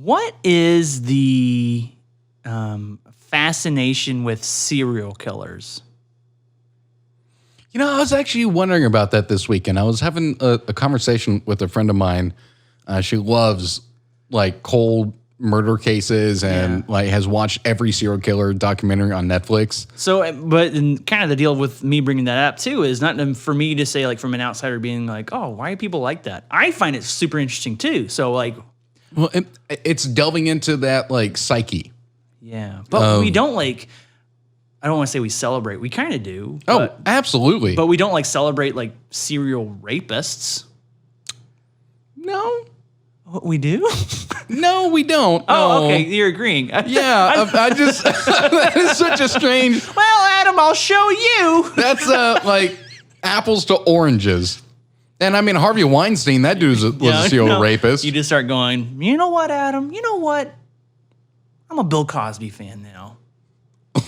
What is the fascination with serial killers? You know, I was actually wondering about that this weekend. I was having a conversation with a friend of mine. She loves like cold murder cases and like has watched every serial killer documentary on Netflix. So, but kind of the deal with me bringing that up too is not for me to say like from an outsider being like, oh, why do people like that? I find it super interesting too. So like, well, it's delving into that like psyche. Yeah, but we don't like. I don't want to say we celebrate. We kind of do. Oh, absolutely. But we don't like celebrate like serial rapists. No. What we do? No, we don't. Oh, no. okay. You're agreeing. Yeah, I just that is such a strange. Well, Adam, I'll show you. That's like apples to oranges. And I mean, Harvey Weinstein, that dude was a serial rapist. You just start going, you know what, Adam? You know what? I'm a Bill Cosby fan now. What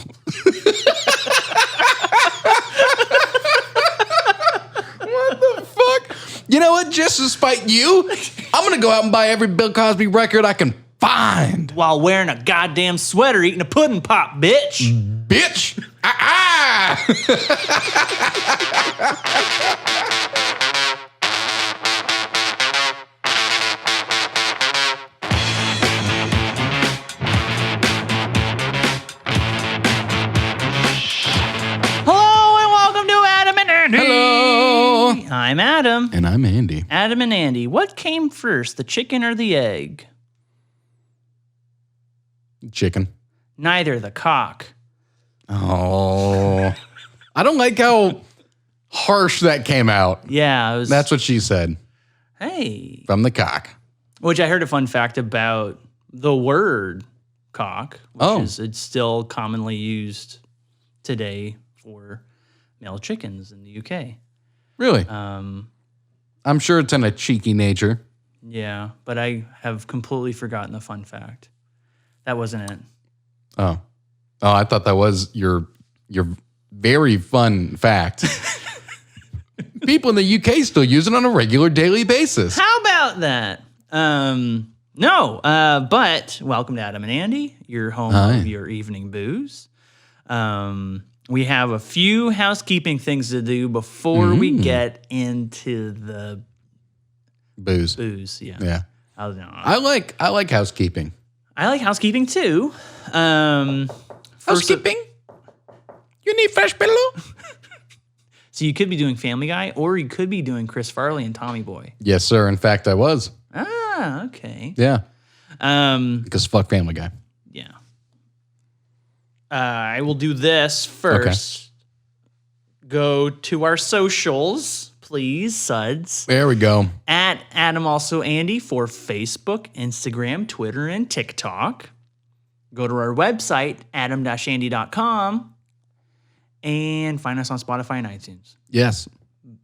the fuck? You know what? Just to spite you, I'm going to go out and buy every Bill Cosby record I can find. While wearing a goddamn sweater eating a pudding pop, bitch. Bitch. Hello. I'm Adam. And I'm Andy. Adam and Andy. What came first, the chicken or the egg? Chicken. Neither, the cock. Oh. I don't like how harsh that came out. Yeah. It was, That's what she said. Hey. From the cock. Which I heard a fun fact about the word cock, which is it's still commonly used today for male chickens in the UK. Really? I'm sure it's in a cheeky nature. Yeah, but I have completely forgotten the fun fact. That wasn't it. Oh, I thought that was your very fun fact. People in the UK still use it on a regular daily basis. How about that? No, but welcome to Adam and Andy, your home of your evening booze. We have a few housekeeping things to do before we get into the booze. Yeah. I like housekeeping. I like housekeeping too. Housekeeping? You need fresh pillow? So you could be doing Family Guy, or you could be doing Chris Farley and Tommy Boy. Yes, sir. In fact, I was. Ah, okay. Yeah. Because fuck Family Guy. Yeah. I will do this first. Okay. Go to our socials, please, suds. There we go. At Adam Also Andy for Facebook, Instagram, Twitter, and TikTok. Go to our website, adam-andy.com, and find us on Spotify and iTunes. Yes.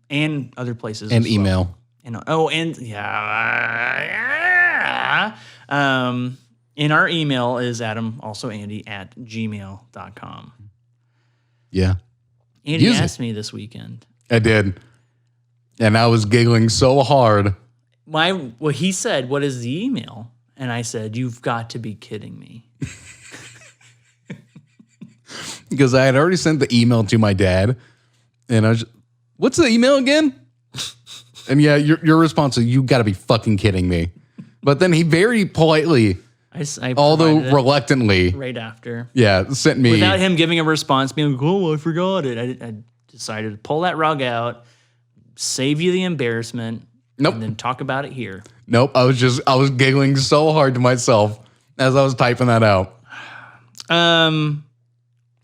And other places and as email. Well. And our email is adamalsoandy@gmail.com. Yeah. Andy asked me this weekend. I did. And I was giggling so hard. He said, what is the email? And I said, you've got to be kidding me. Because I had already sent the email to my dad. And I was, what's the email again? And yeah, your response is, you got to be fucking kidding me. But then he very politely, although reluctantly, right after, sent me. Without him giving a response, being like, oh, I forgot it. I decided to pull that rug out, save you the embarrassment, and then talk about it here. Nope. I was giggling so hard to myself as I was typing that out.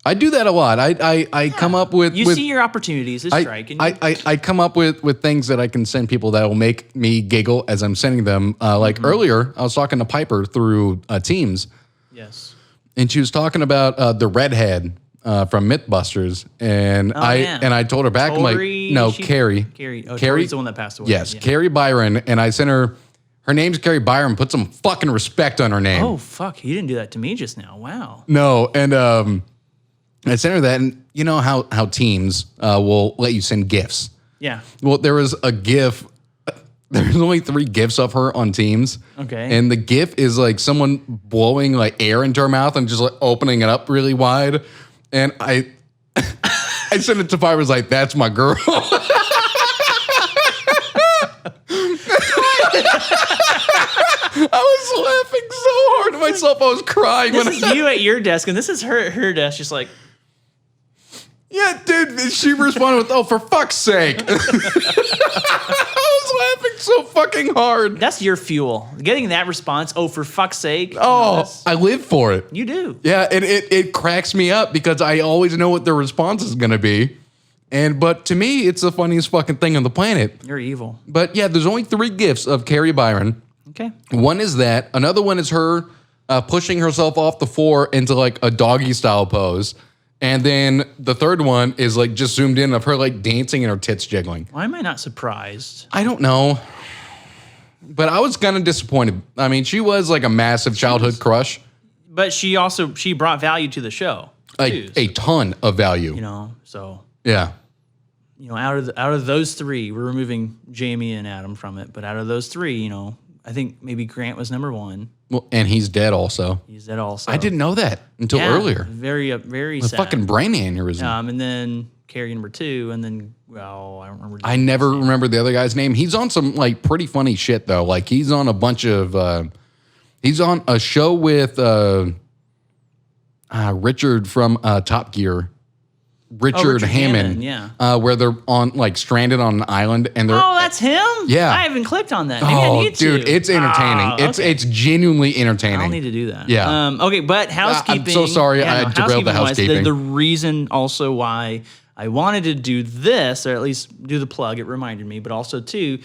I do that a lot. I come up with... You see your opportunities to strike. I come up with things that I can send people that will make me giggle as I'm sending them. Earlier, I was talking to Piper through Teams. Yes. And she was talking about the redhead from Mythbusters. And I told her back, Tori, I'm like, no, Carrie. Carrie. Oh, Tori's the one that passed away. Yes, Carrie Byron. And I sent her name's Carrie Byron. Put some fucking respect on her name. Oh, fuck. He didn't do that to me just now. Wow. No, and... I sent her that, and you know how Teams will let you send GIFs. Yeah. Well, there was a GIF there's only 3 GIFs of her on Teams. Okay. And the GIF is like someone blowing like air into her mouth and just like opening it up really wide. And I sent it to Fire, was like, that's my girl. I was laughing so hard at myself. I was crying. This is you at your desk, and this is her desk, just like, yeah, dude. She responded with, "Oh, for fuck's sake!" I was laughing so fucking hard. That's your fuel. Getting that response, "Oh, for fuck's sake!" Oh, I live for it. You do. Yeah, and it cracks me up because I always know what the response is going to be, but to me, it's the funniest fucking thing on the planet. You're evil. But yeah, there's only 3 GIFs of Carrie Byron. Okay. One is that. Another one is her pushing herself off the floor into like a doggy style pose. And then the third one is like just zoomed in of her like dancing and her tits jiggling. Why am I not surprised? I don't know. But I was kind of disappointed. I mean, she was like a massive childhood crush. But she brought value to the show. Like a ton of value. You know, so. Yeah. You know, out of those 3, we're removing Jamie and Adam from it. But out of those 3, you know, I think maybe Grant was number 1. Well, and he's dead also. He's dead also. I didn't know that until earlier. Very The sad. fucking brain aneurysm. And then Carrie number 2, and then, well, I don't remember. I never remember the other guy's name. He's on some like pretty funny shit though. Like he's on a bunch of, he's on a show with Richard from Top Gear. Richard Hammond, yeah. Where they're on like stranded on an island and they're. Oh, that's him. Yeah, I haven't clicked on that. Maybe I need to. Dude, it's entertaining. It's genuinely entertaining. I'll need to do that. Yeah. Okay, but housekeeping. I'm so sorry I derailed the housekeeping. The reason also why I wanted to do this, or at least do the plug, it reminded me, but also too,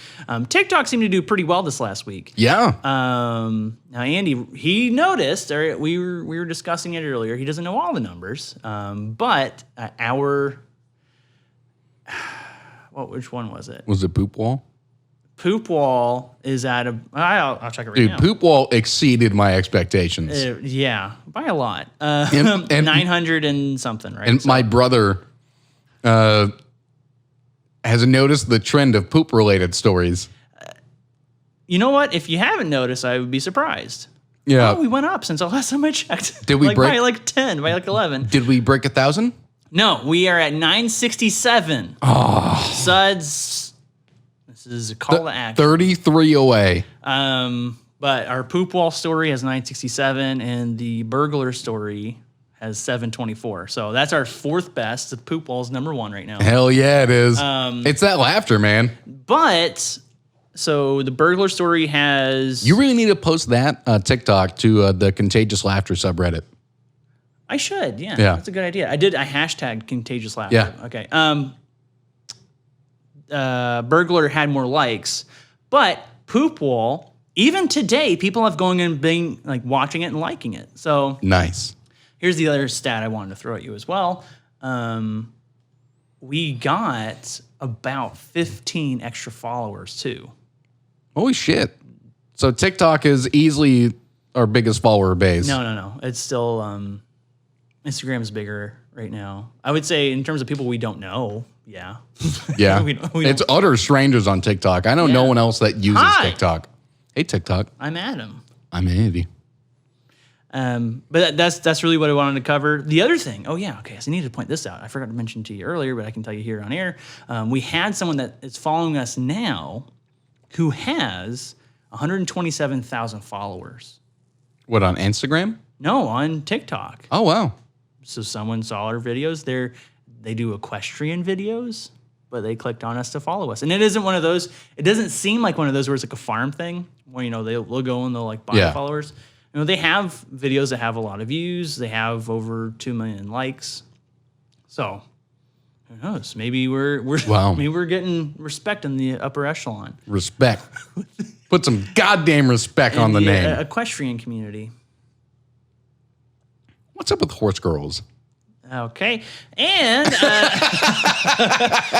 TikTok seemed to do pretty well this last week. Yeah. Now Andy, he noticed, or we were discussing it earlier. He doesn't know all the numbers, but our which one was it? Was it Poop Wall? Poop Wall is at a. I'll check it right now. Dude, Poop Wall exceeded my expectations. Yeah, by a lot. And 900 and something, right? And my brother has noticed the trend of poop-related stories. You know what? If you haven't noticed, I would be surprised. Yeah. Oh, we went up since the last time I checked. Did we break? By like 10, by like 11. Did we break 1,000? No, we are at 967. Oh. Suds. This is a call to action. 33 away. But our poop wall story has 967, and the burglar story has 724. So that's our 4th best. The poop wall is number 1 right now. Hell yeah, it is. It's that laughter, man. But so the burglar story has. You really need to post that TikTok to the Contagious Laughter subreddit. I should, yeah. Yeah. That's a good idea. I hashtagged contagious laughter. Yeah. Okay. Burglar had more likes, but poop wall, even today, people have going and being like watching it and liking it. So nice. Here's the other stat I wanted to throw at you as well. We got about 15 extra followers too. Holy shit. So TikTok is easily our biggest follower base. No. It's still Instagram is bigger right now. I would say in terms of people we don't know. Yeah. Yeah. we it's utter strangers on TikTok. I know no one else that uses TikTok. Hey, TikTok. I'm Adam. I'm Andy. But that's really what I wanted to cover. The other thing, so I needed to point this out. I forgot to mention to you earlier, but I can tell you here on air. We had someone that is following us now who has 127,000 followers. What, on Instagram? No, on TikTok. Oh, wow. So someone saw our videos. They do equestrian videos, but they clicked on us to follow us. And it isn't one of those, it doesn't seem like one of those where it's like a farm thing where, they'll go and they'll like buy followers. They have videos that have a lot of views. They have over 2 million likes. So who knows? Maybe maybe we're getting respect in the upper echelon. Respect. Put some goddamn respect on the name. Equestrian community. What's up with horse girls? Okay. And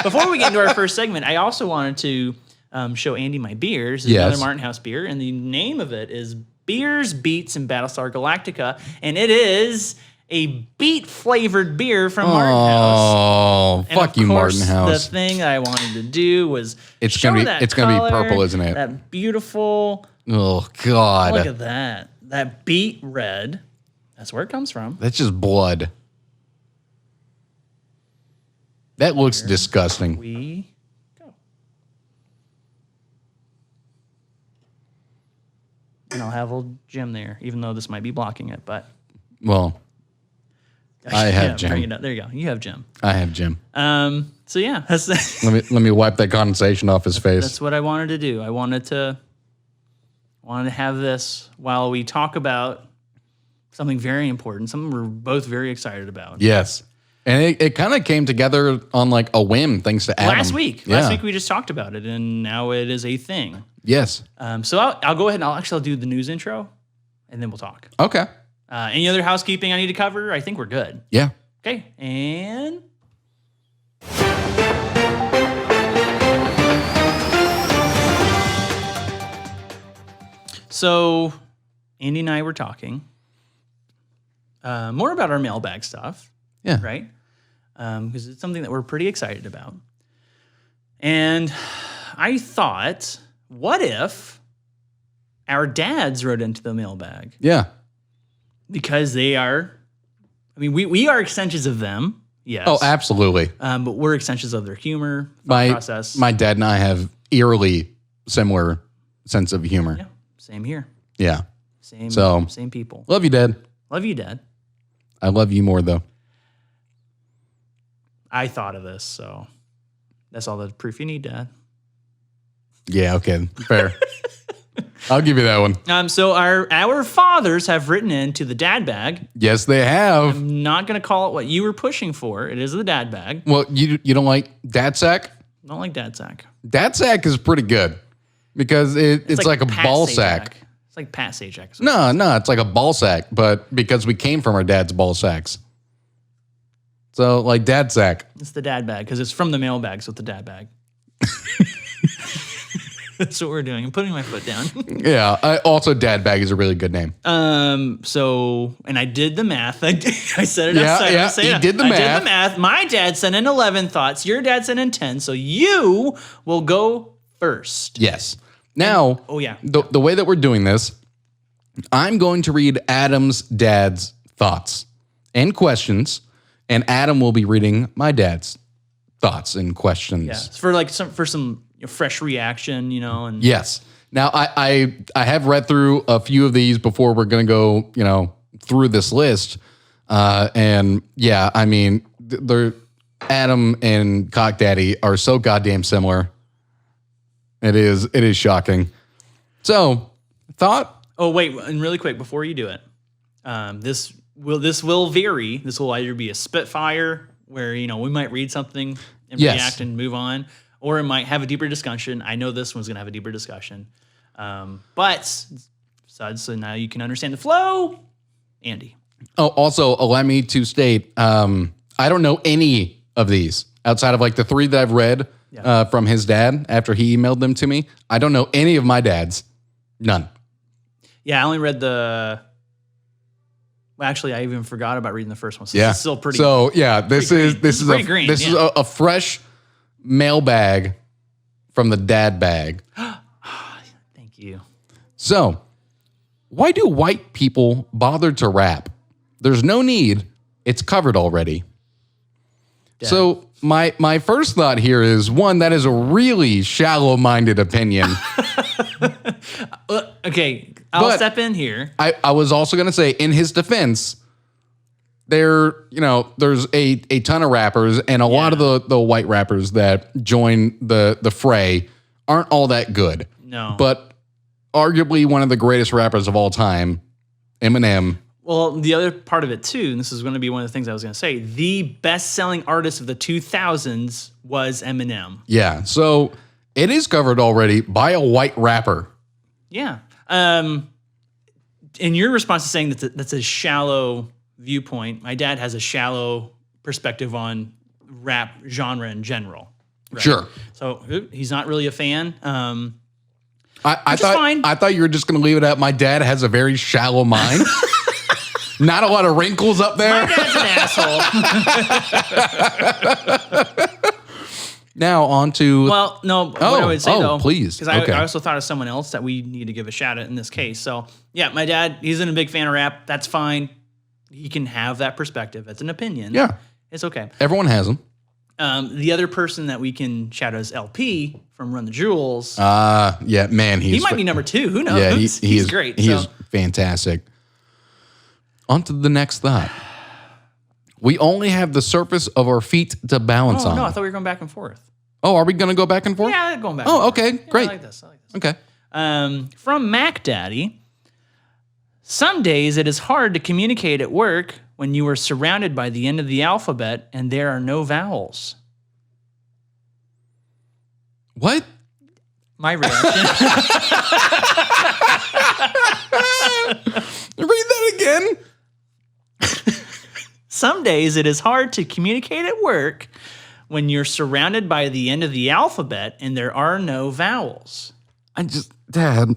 before we get into our first segment, I also wanted to show Andy my beers. It's another Martin House beer, and the name of it is Beers, Beats, and Battlestar Galactica, and it is a beet flavored beer from Martin House. Oh, fuck you, Martin House. The thing that I wanted to do was it's gonna be purple, isn't it? That beautiful. Oh God! Look at that. That beet red. That's where it comes from. That's just blood. That looks disgusting. We go. And I'll have old Jim there, even though this might be blocking it, but. Well, I have Jim. Bring it up. There you go. You have Jim. I have Jim. So yeah, that's let me wipe that condensation off his face. That's what I wanted to do. I wanted to have this while we talk about something very important, something we're both very excited about. Yes. And it kind of came together on like a whim, thanks to Adam. Last week we just talked about it, and now it is a thing. Yes. So I'll go ahead and I'll do the news intro, and then we'll talk. Okay. Any other housekeeping I need to cover? I think we're good. Yeah. Okay. And so Andy and I were talking more about our mailbag stuff. Yeah. Right? Because it's something that we're pretty excited about. And I thought, what if our dads wrote into the mailbag? Yeah. Because they are, I mean, we are extensions of them. Yes. Oh, absolutely. But we're extensions of their humor, process. My dad and I have eerily similar sense of humor. Yeah. Same here. Yeah. Same people. Love you, Dad. Love you, Dad. I love you more, though. I thought of this, so that's all the proof you need, Dad. Yeah, okay. Fair. I'll give you that one. So our fathers have written into the dad bag. Yes, they have. I'm not going to call it what you were pushing for. It is the dad bag. Well, you don't like dad sack? I don't like dad sack. Dad sack is pretty good because it's like a ball sack. It's like Pat Sajak. No, it's like a ball sack, but because we came from our dad's ball sacks. So, like dad sack. It's the dad bag because it's from the mailbag, so it's the dad bag. That's what we're doing. I'm putting my foot down. Yeah. Also, dad bag is a really good name. So, and I did the math. I said it outside. Yeah, he did the math. I did the math. My dad sent in 11 thoughts. Your dad sent in 10. So you will go first. Yes. Now, the way that we're doing this, I'm going to read Adam's dad's thoughts and questions, and Adam will be reading my dad's thoughts and questions. Yeah, for some fresh reaction, and yes. Now I have read through a few of these before we're going to go, through this list, and yeah, I mean, they're Adam and Cock Daddy are so goddamn similar. It is shocking. So, thought. Oh wait, and really quick before you do it, this will vary. This will either be a spitfire where we might read something and react and move on, or it might have a deeper discussion. I know this one's gonna have a deeper discussion, but so now you can understand the flow, Andy. Oh, also allow me to state, I don't know any of these outside of like the three that I've read from his dad after he emailed them to me. I don't know any of my dad's. None. Yeah, I only read the. Well, actually, I even forgot about reading the first one. So yeah, this is still pretty. So yeah, this is a fresh mailbag from the dad bag. Thank you. So, why do white people bother to rap? There's no need. It's covered already. Dad. So my first thought here is, one, that is a really shallow-minded opinion. Okay, I'll step in here. I was also going to say, in his defense, there's a ton of rappers, and a lot of the white rappers that join the fray aren't all that good. No. But arguably one of the greatest rappers of all time, Eminem. Well, the other part of it too, and this is going to be one of the things I was going to say, the best-selling artist of the 2000s was Eminem. Yeah, so it is covered already by a white rapper. Yeah. And your response to saying that's a shallow viewpoint. My dad has a shallow perspective on rap genre in general. Right? Sure. So he's not really a fan. I thought you were just going to leave it at my dad has a very shallow mind. Not a lot of wrinkles up there. My dad's an asshole. Now on to... Well, no, what I would say though, please. because I also thought of someone else that we need to give a shout out in this case. So yeah, my dad, he's a big fan of rap. That's fine. He can have that perspective. It's an opinion. Yeah. It's okay. Everyone has them. The other person that we can shout out is LP from Run the Jewels. Yeah, man. He might be number 2. Who knows? Yeah, he's great. He is fantastic. On to the next thought. We only have the surface of our feet to balance on. No, I thought we were going back and forth. Oh, are we going to go back and forth? Yeah, going back. Oh, okay, great. I like this. Okay. From Mac Daddy. Some days it is hard to communicate at work when you are surrounded by the end of the alphabet and there are no vowels. What? My reaction. Read that again. Some days it is hard to communicate at work when you're surrounded by the end of the alphabet and there are no vowels. Dad.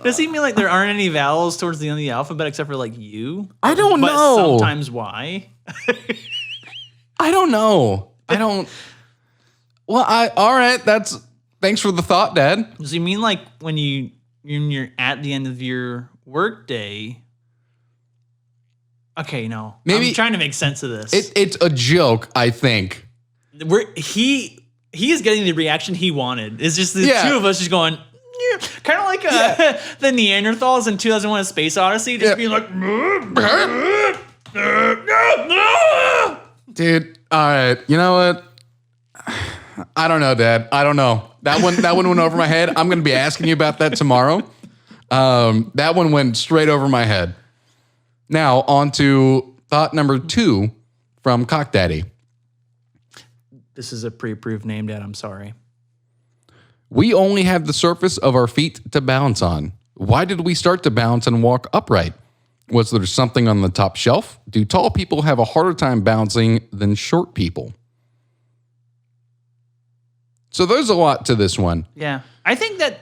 Does he mean like there aren't any vowels towards the end of the alphabet except for like U? I don't know. But sometimes Y? I don't know. Well, all right. Thanks for the thought, Dad. Does he mean like when you're at the end of your work day? Okay, no. Maybe I'm trying to make sense of this. It's a joke, I think. He is getting the reaction he wanted. It's just the two of us just going, yeah. Kind of like the Neanderthals in 2001: A Space Odyssey, just being like, dude. All right, you know what? I don't know, Dad. I don't know. That one went over my head. I'm going to be asking you about that tomorrow. That one went straight over my head. Now, on to thought number 2 from Cock Daddy. This is a pre-approved name, Dad. I'm sorry. We only have the surface of our feet to balance on. Why did we start to balance and walk upright? Was there something on the top shelf? Do tall people have a harder time balancing than short people? So there's a lot to this one. Yeah. I think that,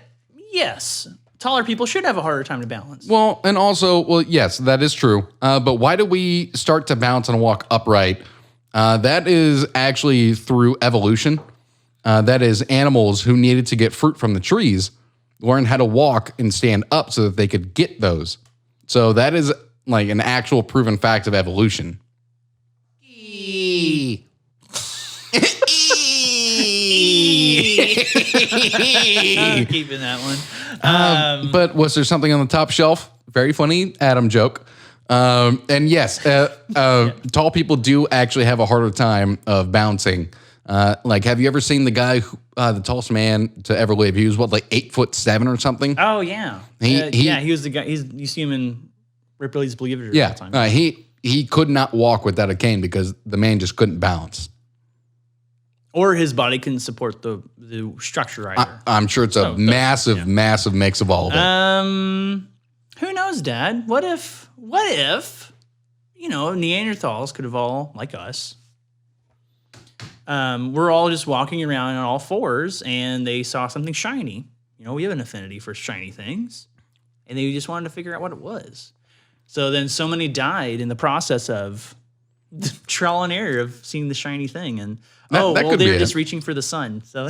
yes, taller people should have a harder time to balance. Well, and also, yes, that is true. But why do we start to balance and walk upright? That is actually through evolution. That is animals who needed to get fruit from the trees learned how to walk and stand up so that they could get those. So that is like an actual proven fact of evolution. Keeping that one. But was there something on the top shelf? Very funny Adam joke. And yes, tall people do actually have a harder time of bouncing. Like, have you ever seen the guy, the tallest man to ever live? He was like 8'7" or something. Oh yeah, he was the guy. You see him in Ripley's Believe It or Not all the time. He could not walk without a cane because the man just couldn't balance. Or his body couldn't support the structure either. I'm sure it's a massive mix of all of it. Who knows, Dad? What if Neanderthals could evolve like us? We're all just walking around on all fours, and they saw something shiny. We have an affinity for shiny things, and they just wanted to figure out what it was. So then so many died in the process of trial and error of seeing the shiny thing. And, they were just reaching for the sun. So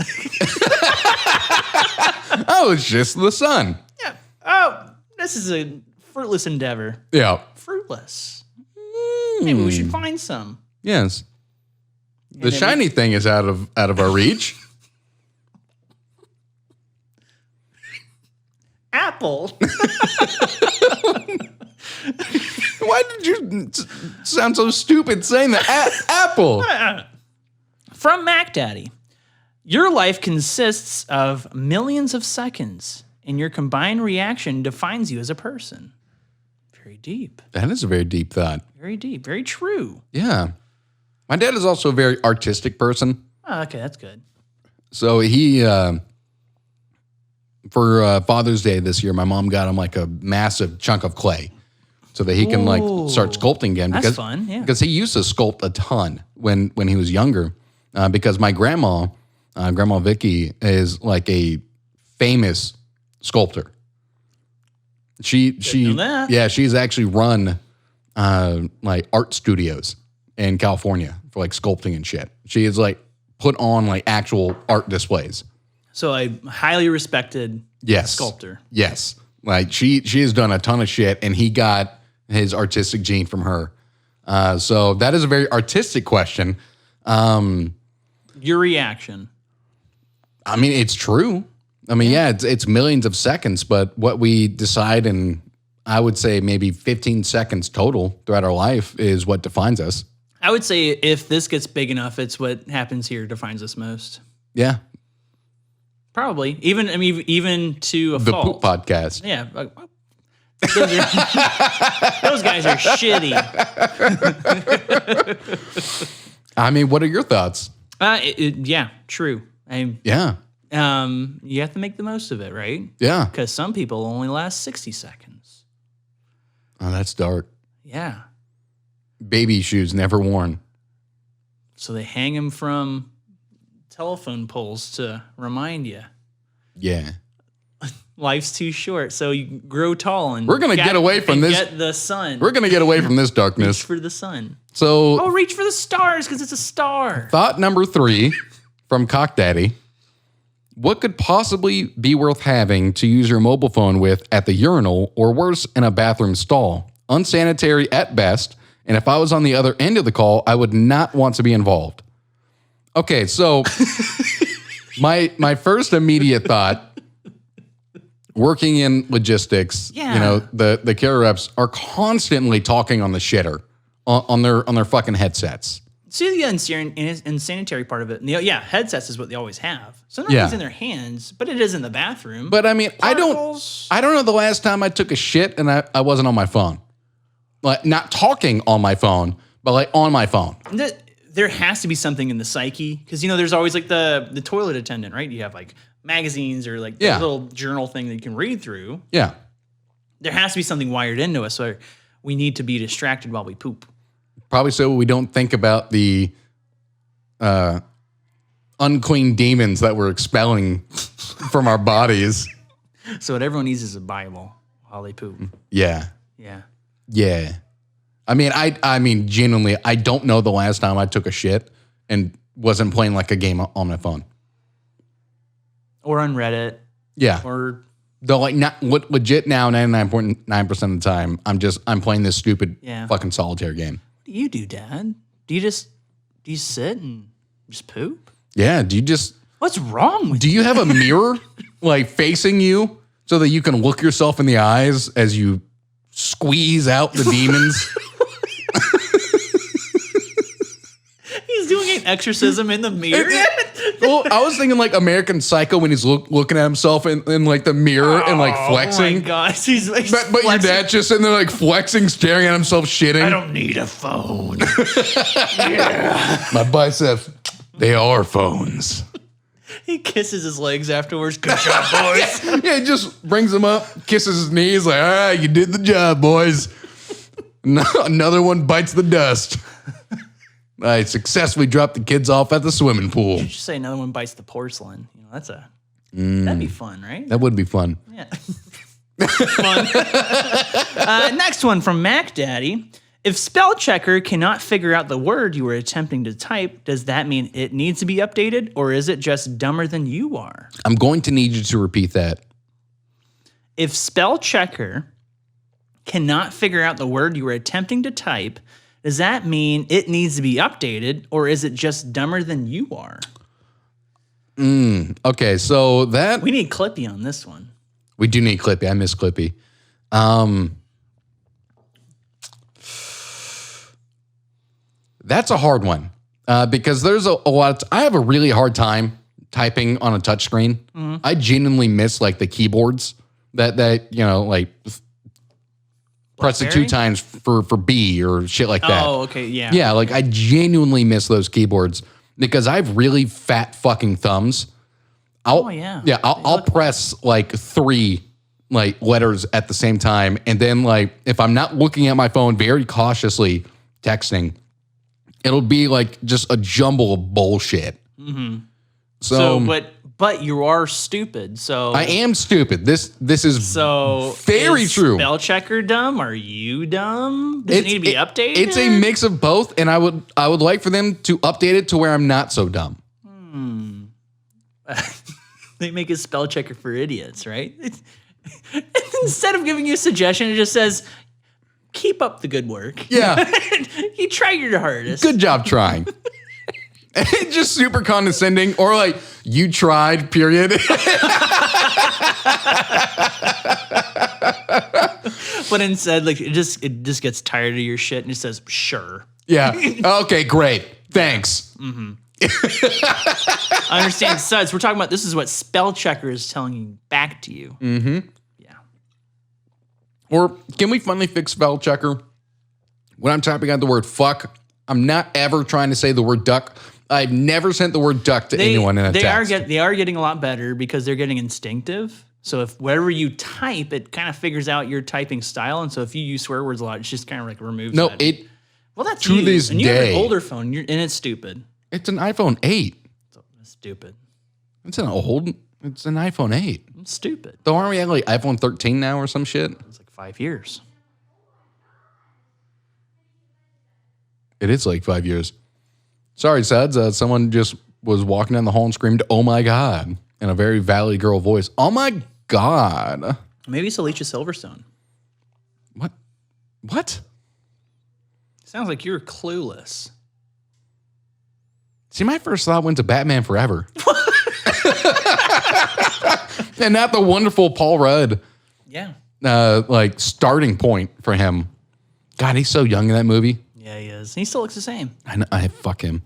it's just the sun. Yeah. Oh, this is a fruitless endeavor. Yeah. Fruitless. Maybe we should find some. Yes. The shiny thing is out of our reach. Apple. Why did you sound so stupid saying that? Apple. From Mac Daddy. Your life consists of millions of seconds, and your combined reaction defines you as a person. Very deep. That is a very deep thought. Very deep. Very true. Yeah. My dad is also a very artistic person. Oh, okay, that's good. So he, for Father's Day this year, my mom got him like a massive chunk of clay so that he can like start sculpting again. That's fun, yeah. Because he used to sculpt a ton when he was younger. Because my Grandma Vicky, is like a famous sculptor. She's actually run like art studios in California for like sculpting and shit. She is like put on like actual art displays. So a highly respected sculptor. Yes. Like she has done a ton of shit, and he got his artistic gene from her. So that is a very artistic question. Your reaction? I mean, it's true. I mean, it's millions of seconds, but what we decide in, I would say maybe 15 seconds total throughout our life is what defines us. I would say if this gets big enough, it's what happens here defines us most. Yeah. Probably. Even to a the fault. Poop Podcast. Yeah. Those guys are shitty. I mean, what are your thoughts? Yeah, true. Yeah. You have to make the most of it, right? Yeah. Because some people only last 60 seconds. Oh, that's dark. Yeah. Baby shoes never worn. So they hang them from telephone poles to remind you. Yeah. Life's too short, so you grow tall and we're gonna get away from this. Get the sun. We're gonna get away from this darkness. Reach for the sun. So reach for the stars because it's a star. Thought number 3 from Cock Daddy. What could possibly be worth having to use your mobile phone with at the urinal or worse, in a bathroom stall? Unsanitary at best, and if I was on the other end of the call, I would not want to be involved. Okay, so my first immediate thought, working in logistics, the carrier reps are constantly talking on the shitter on their fucking headsets. See the insanitary part of it. Headsets is what they always have. So not it's in their hands, but it is in the bathroom. But I mean, Particles. I don't know the last time I took a shit and I wasn't on my phone. Like, not talking on my phone, but like on my phone. There has to be something in the psyche, because there's always like the toilet attendant, right? You have like magazines or like the little journal thing that you can read through. Yeah. There has to be something wired into us where we need to be distracted while we poop. Probably so we don't think about the unclean demons that we're expelling from our bodies. So what everyone needs is a Bible while they poop. Yeah. Yeah. Yeah. I mean, genuinely, I don't know the last time I took a shit and wasn't playing like a game on my phone. Or on Reddit. Yeah. Or though, like, not legit now, 99.9% of the time, I'm playing this stupid fucking solitaire game. What do you do, Dad? Do you sit and just poop? Yeah. What's wrong with you? Do you have a mirror like facing you so that you can look yourself in the eyes as you squeeze out the demons? He's doing an exorcism in the mirror. Well, I was thinking like American Psycho when he's looking at himself in like the mirror and like flexing. Oh my gosh, he's but your dad's just sitting there like flexing, staring at himself, shitting. I don't need a phone. My biceps, they are phones. He kisses his legs afterwards. Good job, boys. Yeah, he just brings them up, kisses his knees, like, all right, you did the job, boys. Another one bites the dust. I successfully dropped the kids off at the swimming pool. You should say another one bites the porcelain. That'd be fun, right? That would be fun. Yeah. Fun. Next one from Mac Daddy. If spell checker cannot figure out the word you were attempting to type, does that mean it needs to be updated, or is it just dumber than you are? I'm going to need you to repeat that. If spell checker cannot figure out the word you were attempting to type, does that mean it needs to be updated, or is it just dumber than you are? Okay, so that... We need Clippy on this one. We do need Clippy. I miss Clippy. That's a hard one because there's a lot. I have a really hard time typing on a touchscreen. Mm-hmm. I genuinely miss like the keyboards that like press it 2 times for B or shit like that. Oh, okay, yeah. Yeah, like I genuinely miss those keyboards because I have really fat fucking thumbs. I'll press like 3 like letters at the same time, and then like if I'm not looking at my phone very cautiously texting, it'll be like just a jumble of bullshit. Mm-hmm. So, but you are stupid. So I am stupid. This is very true. Spell checker dumb? Are you dumb? Does it need to be updated? It's a mix of both, and I would like for them to update it to where I'm not so dumb. They make a spell checker for idiots, right? Instead of giving you a suggestion, it just says, keep up the good work. Yeah. You try your hardest. Good job trying. Just super condescending, or like, you tried, period. But instead, like, it just gets tired of your shit and it says, sure. Yeah. Okay, great. Thanks. Mm-hmm. I understand suds. We're talking about this is what spell checker is telling you back to you. Mm-hmm. Yeah. Or can we finally fix spell checker? When I'm typing out the word fuck, I'm not ever trying to say the word duck. I've never sent the word duck to anyone in a text. They are getting a lot better because they're getting instinctive. So if whatever you type, it kind of figures out your typing style. And so if you use swear words a lot, it's just kind of like removes that. Well, that's to you. This and you day, have an older phone, and it's stupid. It's an iPhone 8. It's stupid. It's an iPhone 8. It's stupid. So aren't we at like iPhone 13 now or some shit? It's like 5 years. It is like 5 years. Sorry, Suds. Someone just was walking down the hall and screamed, "Oh my God," in a very Valley Girl voice. Oh my God. Maybe it's Alicia Silverstone. What? Sounds like you're clueless. See, my first thought went to Batman Forever. And not the wonderful Paul Rudd. Yeah. Like starting point for him. God, he's so young in that movie. Yeah, he is. He still looks the same. I fuck him.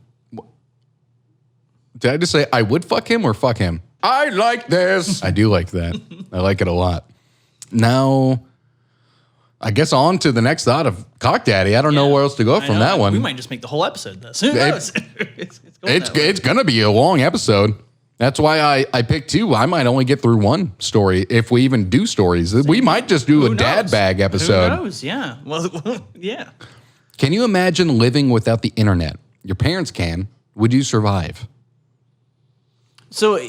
Did I just say I would fuck him or fuck him? I like this. I do like that. I like it a lot. Now, I guess on to the next thought of Cock Daddy. I don't know where else to go from that one. We might just make the whole episode this. Who knows? It's going to be a long episode. That's why I picked two. I might only get through one story if we even do stories. We might just do a dad bag episode. Who knows? Yeah. Well, yeah. Can you imagine living without the internet? Your parents can. Would you survive? So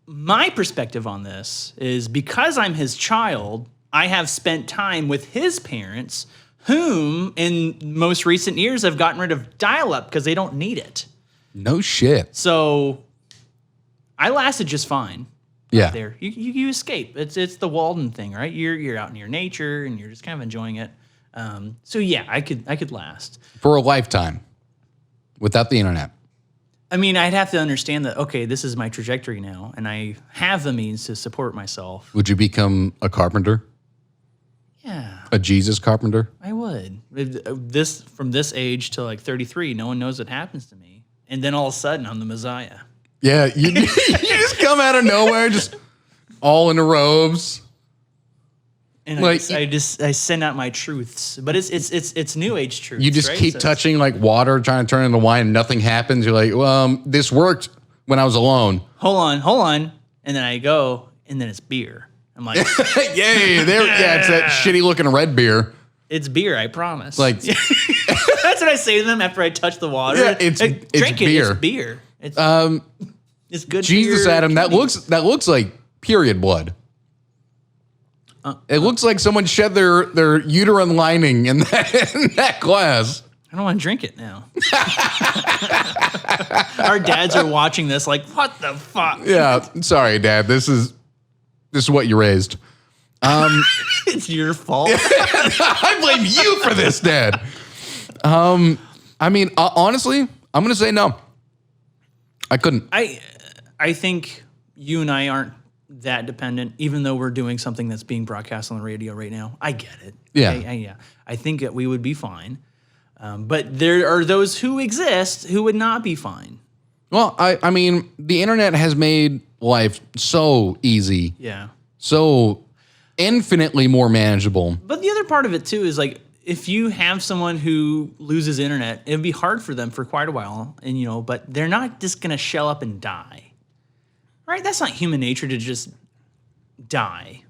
my perspective on this is because I'm his child, I have spent time with his parents, whom in most recent years have gotten rid of dial-up because they don't need it. No shit. So I lasted just fine. Yeah. There, you escape. It's the Walden thing, right? You're out in your nature and you're just kind of enjoying it. So yeah, I could last for a lifetime without the internet. I mean, I'd have to understand that, okay, this is my trajectory now, and I have the means to support myself. Would you become a carpenter? Yeah. A Jesus carpenter? I would. From this age to like 33, no one knows what happens to me. And then all of a sudden, I'm the Messiah. Yeah, you just come out of nowhere, just all in the robes. And like, I send out my truths, but it's new age truths. You just keep touching like water, trying to turn it into wine, and nothing happens. You're like, well, this worked when I was alone. Hold on, and then I go, and then it's beer. I'm like, yay! It's that shitty looking red beer. It's beer, I promise. Like that's what I say to them after I touch the water. Yeah, it's drink beer. It's beer. It's good. Jesus, beer. Adam, that looks like period blood. It looks like someone shed their uterine lining in that glass. I don't want to drink it now. Our dads are watching this like, what the fuck? Yeah, sorry, Dad. This is what you raised. It's your fault. I blame you for this, Dad. I mean, honestly, I'm going to say no. I couldn't. I think you and I aren't that dependent, even though we're doing something that's being broadcast on the radio right now. I get it. Yeah. I think that we would be fine. But there are those who exist who would not be fine. Well, I mean, the internet has made life so easy. Yeah. So infinitely more manageable. But the other part of it, too, is like, if you have someone who loses internet, it'd be hard for them for quite a while, and but they're not just going to shell up and die. Right? That's not human nature to just die.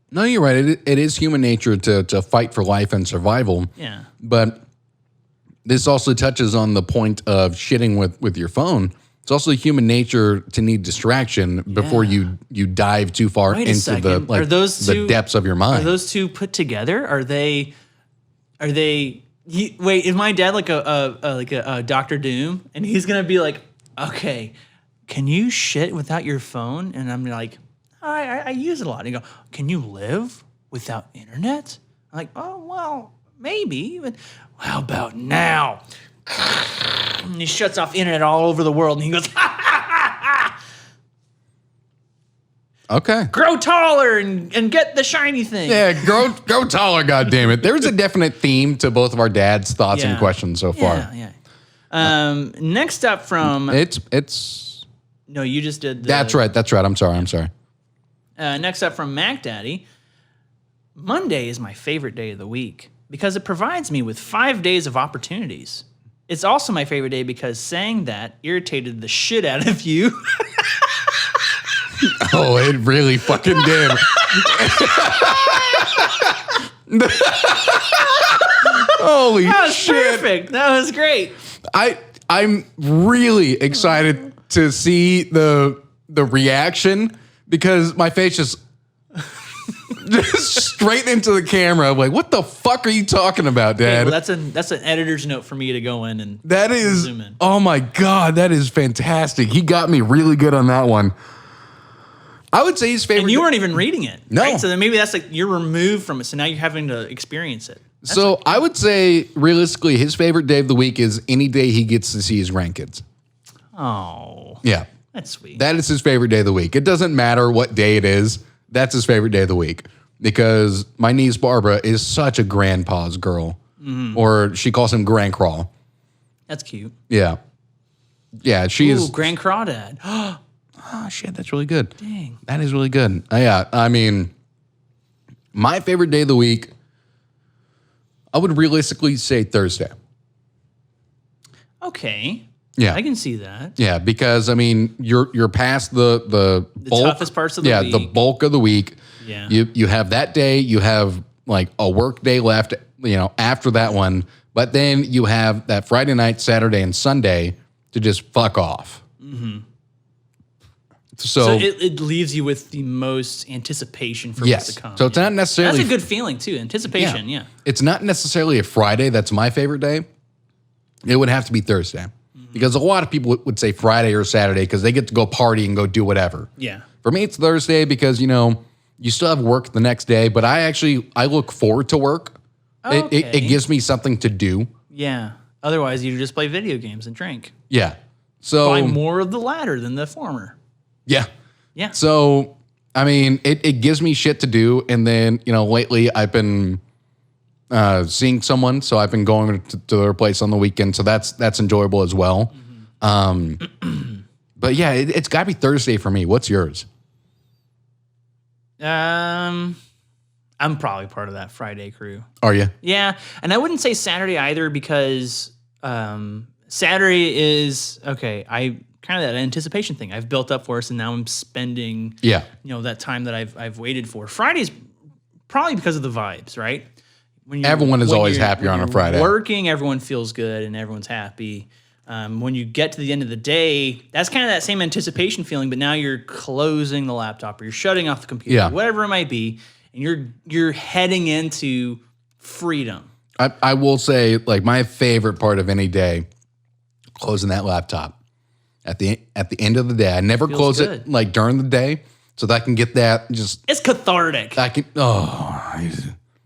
No, you're right. It is human nature to fight for life and survival. Yeah. But this also touches on the point of shitting with your phone. it's also human nature to need distraction before you dive too far into the depths of your mind. Are those two put together? Are they? Wait, is my dad like a Dr. Doom? And he's gonna be like, okay, can you shit without your phone? And I'm like, I use it a lot. And he go, can you live without internet? I'm like, oh well, maybe. But how about now? And he shuts off internet all over the world, and he goes, ha ha ha ha. Okay. Grow taller and get the shiny thing. Yeah, grow taller, goddammit. There's a definite theme to both of our dad's thoughts and questions so far. Yeah. Next up from... It's... No, you just did the... That's right. I'm sorry. Next up from Mac Daddy. Monday is my favorite day of the week because it provides me with 5 days of opportunities. It's also my favorite day because saying that irritated the shit out of you. Oh, it really fucking did. Holy shit. That was perfect. That was great. I'm really excited to see the reaction because my face just straight into the camera. I'm like, what the fuck are you talking about, Dad? Okay, well, that's an editor's note for me to go in and zoom in. Oh my God, that is fantastic. He got me really good on that one. I would say his favorite. And you weren't even reading it. No. Right? So then maybe that's like you're removed from it. So now you're having to experience it. So I would say realistically, his favorite day of the week is any day he gets to see his grandkids. Oh. Yeah. That's sweet. That is his favorite day of the week. It doesn't matter what day it is. That's his favorite day of the week because my niece Barbara is such a grandpa's girl, or she calls him Grand Crawl. That's cute. Yeah. Yeah, she is. Grand Crawdad. Oh, shit, that's really good. Dang. That is really good. Yeah, I mean, my favorite day of the week, I would realistically say Thursday. Okay. Yeah. I can see that. Yeah, because, I mean, you're past the bulk, toughest parts of the week. Yeah, the bulk of the week. Yeah. You have that day, you have like a work day left, after that one, but then you have that Friday night, Saturday, and Sunday to just fuck off. Mm-hmm. So it leaves you with the most anticipation for what's to come. So it's not necessarily... That's a good feeling, too. Anticipation, yeah. It's not necessarily a Friday that's my favorite day. It would have to be Thursday. Mm-hmm. Because a lot of people would say Friday or Saturday because they get to go party and go do whatever. Yeah. For me, it's Thursday because, you still have work the next day, but I look forward to work. Okay. It gives me something to do. Yeah. Otherwise, you just play video games and drink. Yeah. So Buy more of the latter than the former. Yeah. Yeah. So, I mean, it gives me shit to do. And then, lately I've been seeing someone. So I've been going to their place on the weekend. So that's enjoyable as well. Mm-hmm. But yeah, it's got to be Thursday for me. What's yours? I'm probably part of that Friday crew. Are you? Yeah. And I wouldn't say Saturday either because Saturday is, okay, kind of that anticipation thing I've built up for us, and now I'm spending, that time that I've waited for. Friday's probably because of the vibes, right? Everyone is always happier on a Friday. Working, everyone feels good, and everyone's happy. When you get to the end of the day, that's kind of that same anticipation feeling, but now you're closing the laptop or you're shutting off the computer, whatever it might be, and you're heading into freedom. I will say, like, my favorite part of any day, closing that laptop. At the end of the day, I never close it like during the day, so that I can get that just. It's cathartic. I can.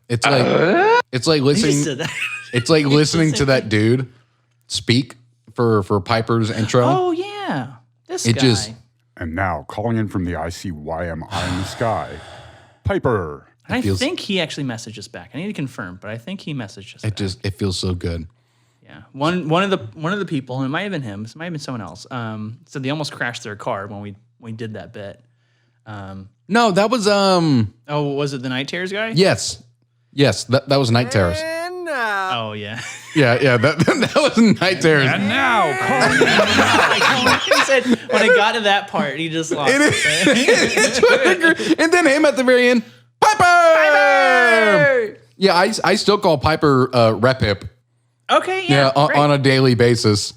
It's like listening. It's like listening to that dude speak for Piper's intro. Oh yeah, this guy. And now calling in from the ICYM Eye in the Sky, Piper. I think he actually messaged us back. I need to confirm, but I think he messaged us. It feels so good. Yeah, one of the people, and it might have been him, it might have been someone else. Said they almost crashed their car when we did that bit. No, that was Oh, was it the Night Terrors guy? Yes, that was Night Terrors. And now. Oh yeah. Yeah. That was Night Terrors. And now He said when it got to that part, he just lost it. And then him at the very end, Piper. Yeah, I still call Piper Rep Hip. Okay, yeah. On a daily basis.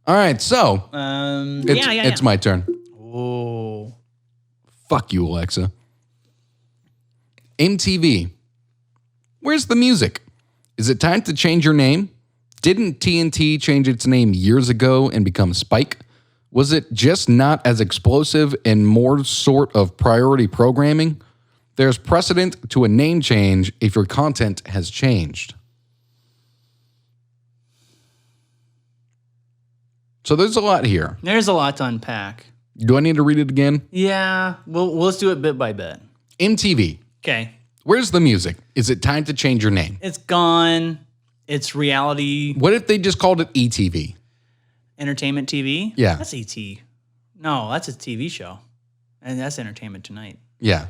All right, so it's my turn. Oh. Fuck you, Alexa. MTV. Where's the music? Is it time to change your name? Didn't TNT change its name years ago and become Spike? Was it just not as explosive and more sort of priority programming? There's precedent to a name change if your content has changed. So there's a lot here. There's a lot to unpack. Do I need to read it again? Yeah, let's do it bit by bit. MTV. Okay. Where's the music? Is it time to change your name? It's gone. It's reality. What if they just called it ETV? Entertainment TV? Yeah. That's ET. No, that's a TV show. And that's Entertainment Tonight. Yeah.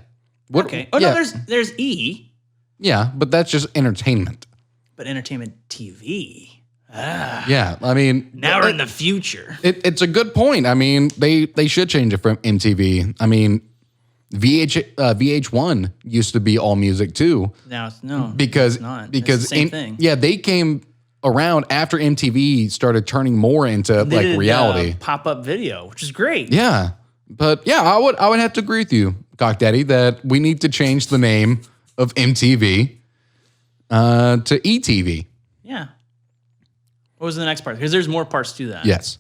Okay. Oh, no, there's E. Yeah, but that's just entertainment. But Entertainment TV. Yeah, I mean... Now we're in the future. It's a good point. I mean, they should change it from MTV. I mean, VH1 used to be all music too. Now it's no. Because it's not. Because it's the same thing. Yeah, they came around after MTV started turning more into They like did, reality. Pop-up video, which is great. Yeah. But yeah, I would have to agree with you, Cock Daddy, that we need to change the name of MTV to ETV. Yeah. What was the next part? Because there's more parts to that. Yes.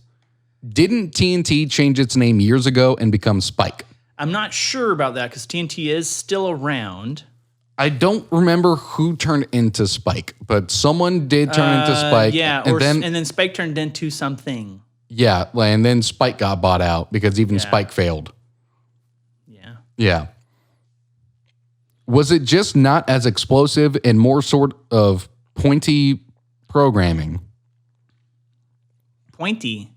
Didn't TNT change its name years ago and become Spike? I'm not sure about that because TNT is still around. I don't remember who turned into Spike, but someone did turn into Spike. Yeah, and then Spike turned into something. Yeah, and then Spike got bought out because even Spike failed. Yeah. Yeah. Was it just not as explosive and more sort of pointy programming? Pointy.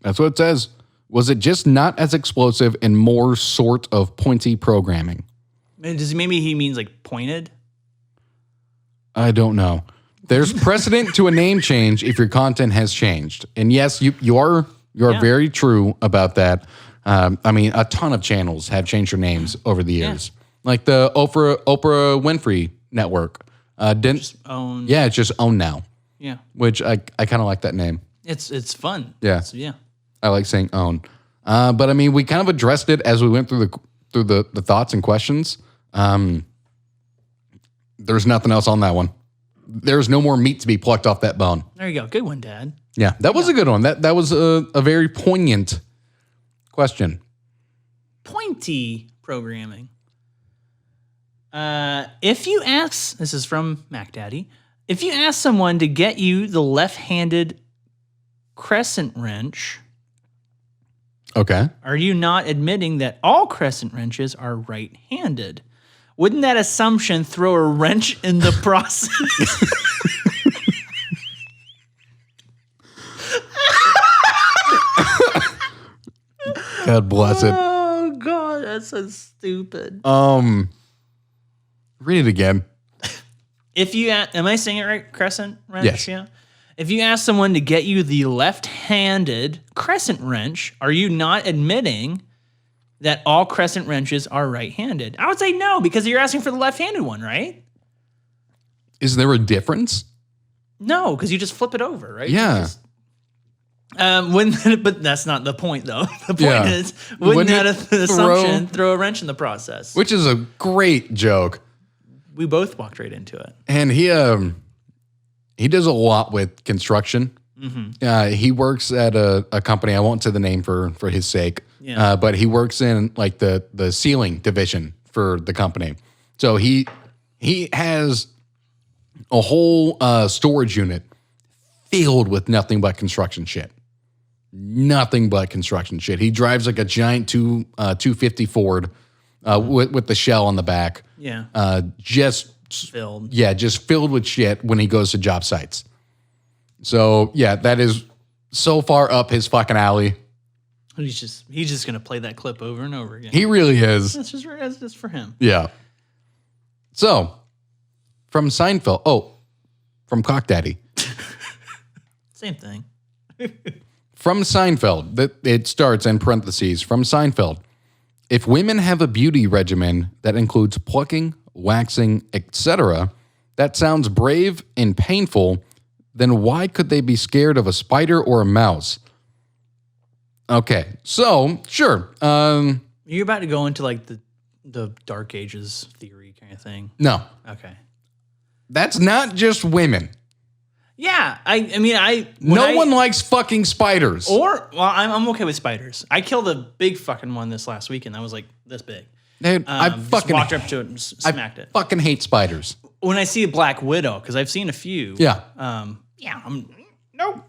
That's what it says. Was it just not as explosive and more sort of pointy programming? Maybe he means like pointed? I don't know. There's precedent to a name change if your content has changed. And yes, you are very true about that. I mean, a ton of channels have changed their names over the years. Like the Oprah Winfrey Network. Just own. Yeah, it's just owned now. Yeah. Which I kind of like that name. It's fun. Yeah. Yeah. I like saying own. But I mean, we kind of addressed it as we went through the thoughts and questions. There's nothing else on that one. There's no more meat to be plucked off that bone. There you go. Good one, Dad. Yeah, that was a good one. That was a very poignant question. Pointy programming. If you ask, this is from Mac Daddy, if you ask someone to get you the left-handed crescent wrench, okay, are you not admitting that all crescent wrenches are right-handed? Wouldn't that assumption throw a wrench in the process? God bless it. Oh God, that's so stupid. Read it again. If you am I saying it right? Crescent wrench? Yes. Yeah. If you ask someone to get you the left-handed crescent wrench, are you not admitting that all crescent wrenches are right-handed? I would say no, because you're asking for the left-handed one, right? Is there a difference? No, because you just flip it over, right? Yeah. But that's not the point, though. The point is, wouldn't that assumption throw a wrench in the process? Which is a great joke. We both walked right into it. And he does a lot with construction. Mm-hmm. He works at a company. I won't say the name for his sake. Yeah. But he works in like the ceiling division for the company. So he has a whole storage unit filled with nothing but construction shit. Nothing but construction shit. He drives like a giant 250 Ford with the shell on the back. Yeah. Just filled. Yeah, just filled with shit when he goes to job sites. So yeah, that is so far up his fucking alley. He's just gonna play that clip over and over again. He really is. That's just for him. Yeah. So from Seinfeld. Oh, from Cock Daddy. Same thing. From Seinfeld. It starts in parentheses. From Seinfeld. If women have a beauty regimen that includes plucking, waxing, etc., that sounds brave and painful, then why could they be scared of a spider or a mouse? Okay, so sure. You're about to go into like the Dark Ages theory kind of thing. No, Okay. that's not just women. Yeah, I mean, No one likes fucking spiders. I'm okay with spiders. I killed a big fucking one this last weekend. That was like this big. Dude, I Just fucking walked up to it and just smacked it. fucking hate spiders. When I see a black widow, because I've seen a few. Yeah. No.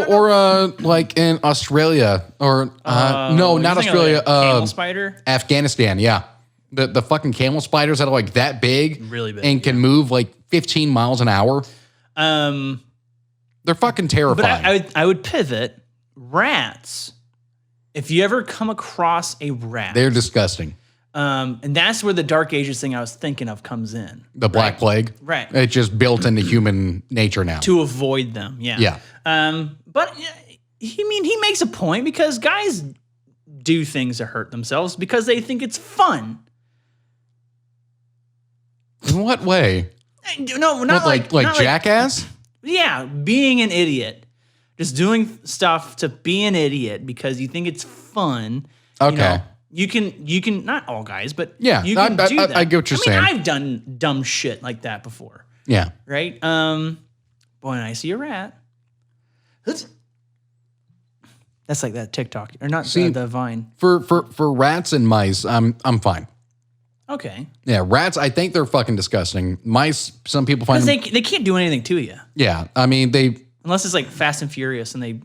Or like in Australia, or no, not Australia. Camel spider. Afghanistan. Yeah, the fucking camel spiders that are like that big, Really big, and can move like 15 miles an hour. They're fucking terrifying. But I would pivot. Rats. If you ever come across a rat, They're disgusting. And that's where the Dark Ages thing I was thinking of comes in. The Black Plague. Right. It's just built into human nature now. To avoid them. Yeah. Yeah. But he makes a point because guys do things to hurt themselves because they think it's fun. In what way? No, not like jackass? Yeah, being an idiot. Just doing stuff to be an idiot because you think it's fun. Okay. You can not all guys, but Yeah, you can do that. I get what you're saying. I've done dumb shit like that before. Yeah. Right? Boy, when I see a rat, that's like that TikTok or not the Vine. For rats and mice, I'm fine. Okay. Yeah, rats, I think they're fucking disgusting. Mice, some people find Because them. they can't do anything to you. Yeah, I mean Unless it's like Fast and Furious and they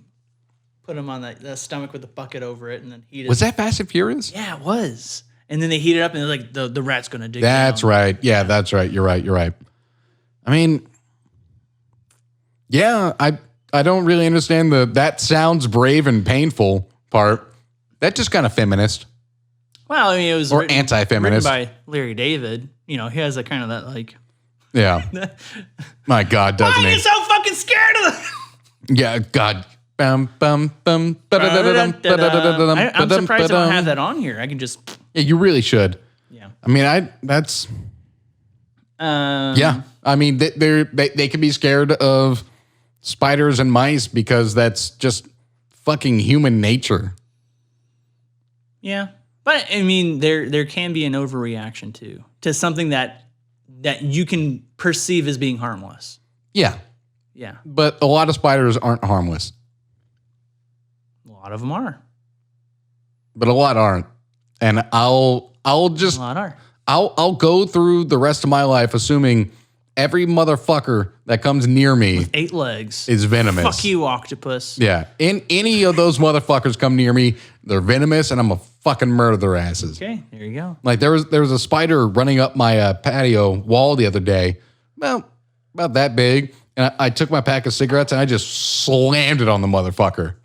put them on the stomach with a bucket over it and then heat it. Was that Fast and Furious? Yeah, it was. And then they heat it up and they're like, the rat's going to dig That's down. right. Yeah, that's right. You're right. I mean, yeah, I don't really understand that sounds brave and painful part. That just kind of feminist. Well, I mean, it was Or anti-feminist. written by Larry David. You know, he has a kind of that like... Yeah. My God, doesn't Why are he? you so fucking scared of them? Yeah, God. I'm I'm surprised I don't have that on here. I can just... Yeah, you really should. Yeah. I mean, that's... Yeah. I mean, they can be scared of spiders and mice because that's just fucking human nature. Yeah. But, I mean, there can be an overreaction, too, to something that you can perceive as being harmless. Yeah. Yeah. But a lot of spiders aren't harmless. A lot of them are. But a lot aren't. And I'll just... A lot are. I'll go through the rest of my life assuming every motherfucker that comes near me 8 legs is venomous. Fuck you, octopus. Yeah. In any of those motherfuckers come near me, they're venomous, and I'm gonna fucking murder their asses. Okay, there you go. Like there was a spider running up my patio wall the other day, about that big, and I took my pack of cigarettes and I just slammed it on the motherfucker.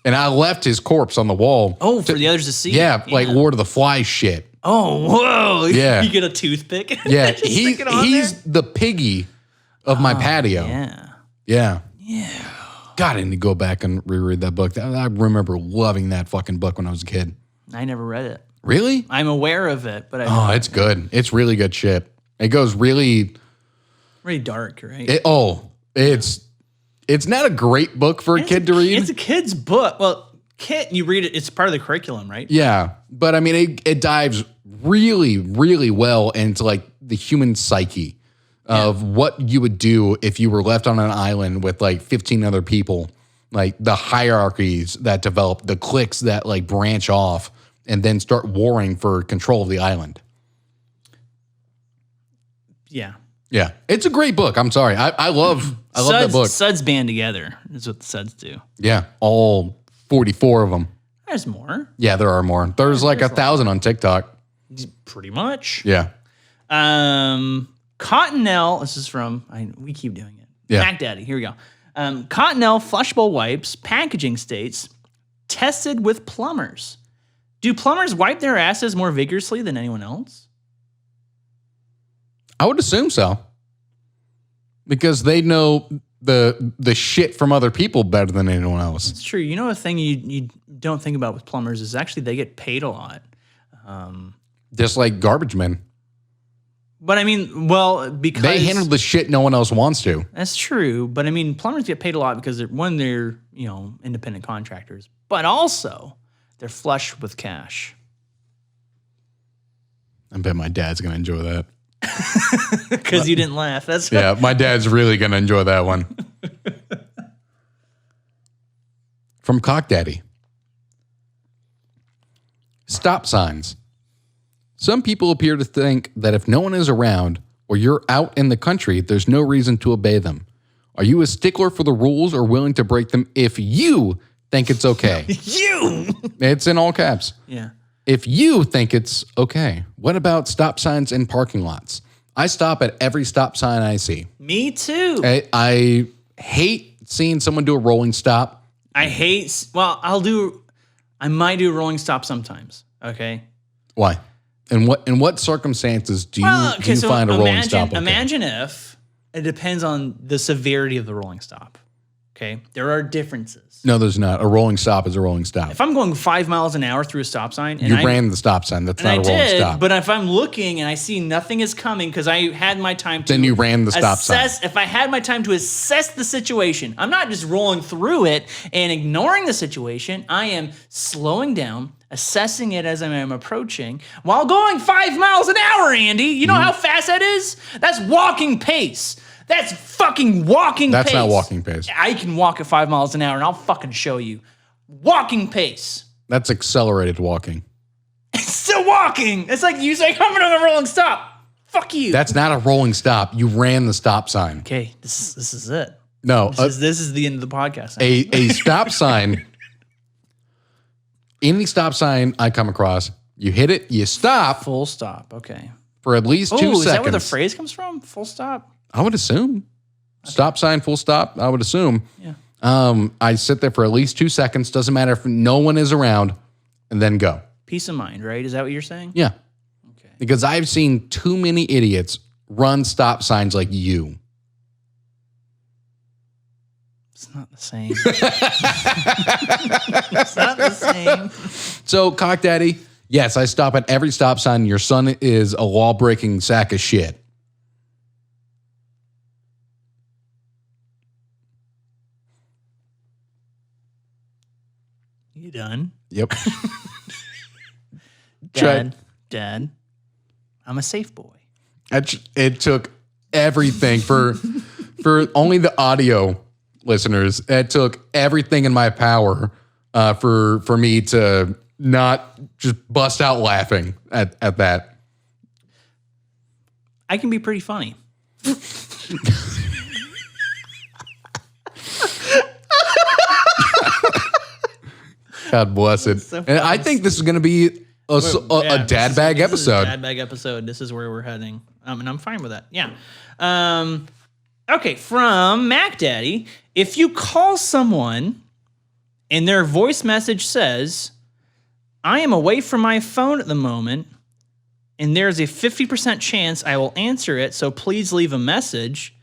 And I left his corpse on the wall. Oh, for the others to see. Yeah, like Lord of the Flies shit. Oh, whoa. Yeah. You get a toothpick. Yeah, Just stick it on he's there? the piggy of my patio. Yeah. Yeah. God, I need to go back and reread that book. I remember loving that fucking book when I was a kid. I never read it. Really? I'm aware of it, but I It's good. It's really good shit. It goes really dark, right? It's not a great book for a kid to read. It's a kid's book. Well, you read it. It's part of the curriculum, right? Yeah, but I mean, it dives really, really well into like the human psyche of what you would do if you were left on an island with like 15 other people, like the hierarchies that develop, the cliques that like branch off and then start warring for control of the island. Yeah. Yeah, it's a great book. I'm sorry. I love that book. Suds band together is what the Suds do. Yeah, all 44 of them. There's more. Yeah, there are more. There's like 1,000 on TikTok. Pretty much. Yeah. Cottonelle, this is from, we keep doing it. Yeah. Mac Daddy, here we go. Cottonelle flushable wipes, packaging states, tested with plumbers. Do plumbers wipe their asses more vigorously than anyone else? I would assume so. Because they know the shit from other people better than anyone else. It's true. You know, a thing you don't think about with plumbers is actually they get paid a lot. Just like garbage men. But I mean, well, because they handle the shit no one else wants to. That's true. But I mean, plumbers get paid a lot because they're independent contractors, but also they're flush with cash. I bet my dad's going to enjoy that. Because you didn't laugh. That's Yeah, my dad's really going to enjoy that one. From Cock Daddy. Stop signs. Some people appear to think that if no one is around or you're out in the country, there's no reason to obey them. Are you a stickler for the rules or willing to break them if you think it's okay? You! It's in all caps. Yeah. If you think it's okay. What about stop signs in parking lots? I stop at every stop sign I see. Me too. I hate seeing someone do a rolling stop. I might do a rolling stop sometimes. Okay. Why? In what circumstances do you find a rolling stop okay? Imagine if it depends on the severity of the rolling stop. Okay. There are differences. No, there's not. A rolling stop is a rolling stop. If I'm going 5 miles an hour through a stop sign, and you ran the stop sign, that's not a rolling stop. But if I'm looking and I see nothing is coming because I had my time to then you ran the stop sign. If I had my time to assess the situation, I'm not just rolling through it and ignoring the situation. I am slowing down, assessing it as I am approaching while going 5 miles an hour, Andy. You know how fast that is? That's walking pace. That's fucking walking pace. That's not walking pace. I can walk at 5 miles an hour, and I'll fucking show you. Walking pace. That's accelerated walking. It's still walking. It's like you say, I'm going to rolling stop. Fuck you. That's not a rolling stop. You ran the stop sign. Okay, this is it. No. This is the end of the podcast. A stop sign, any stop sign I come across, you hit it, you stop. Full stop, okay. For at least 2 seconds. Is that where the phrase comes from? Full stop? I would assume. Stop sign, full stop, I would assume. Yeah. I sit there for at least 2 seconds. Doesn't matter if no one is around, and then go. Peace of mind, right? Is that what you're saying? Yeah. Okay. Because I've seen too many idiots run stop signs like you. It's not the same. It's not the same. So, Cock Daddy, yes, I stop at every stop sign. Your son is a law-breaking sack of shit. You done? Yep. Dad, I'm a safe boy. It took everything for only the audio listeners. It took everything in my power for me to not just bust out laughing at that. I can be pretty funny. God bless it. So and I think this is going to be a dad bag episode. Dad bag episode. This is where we're heading. And I'm fine with that. Yeah. Okay. From Mac Daddy. If you call someone and their voice message says, I am away from my phone at the moment, and there's a 50% chance I will answer it, so please leave a message,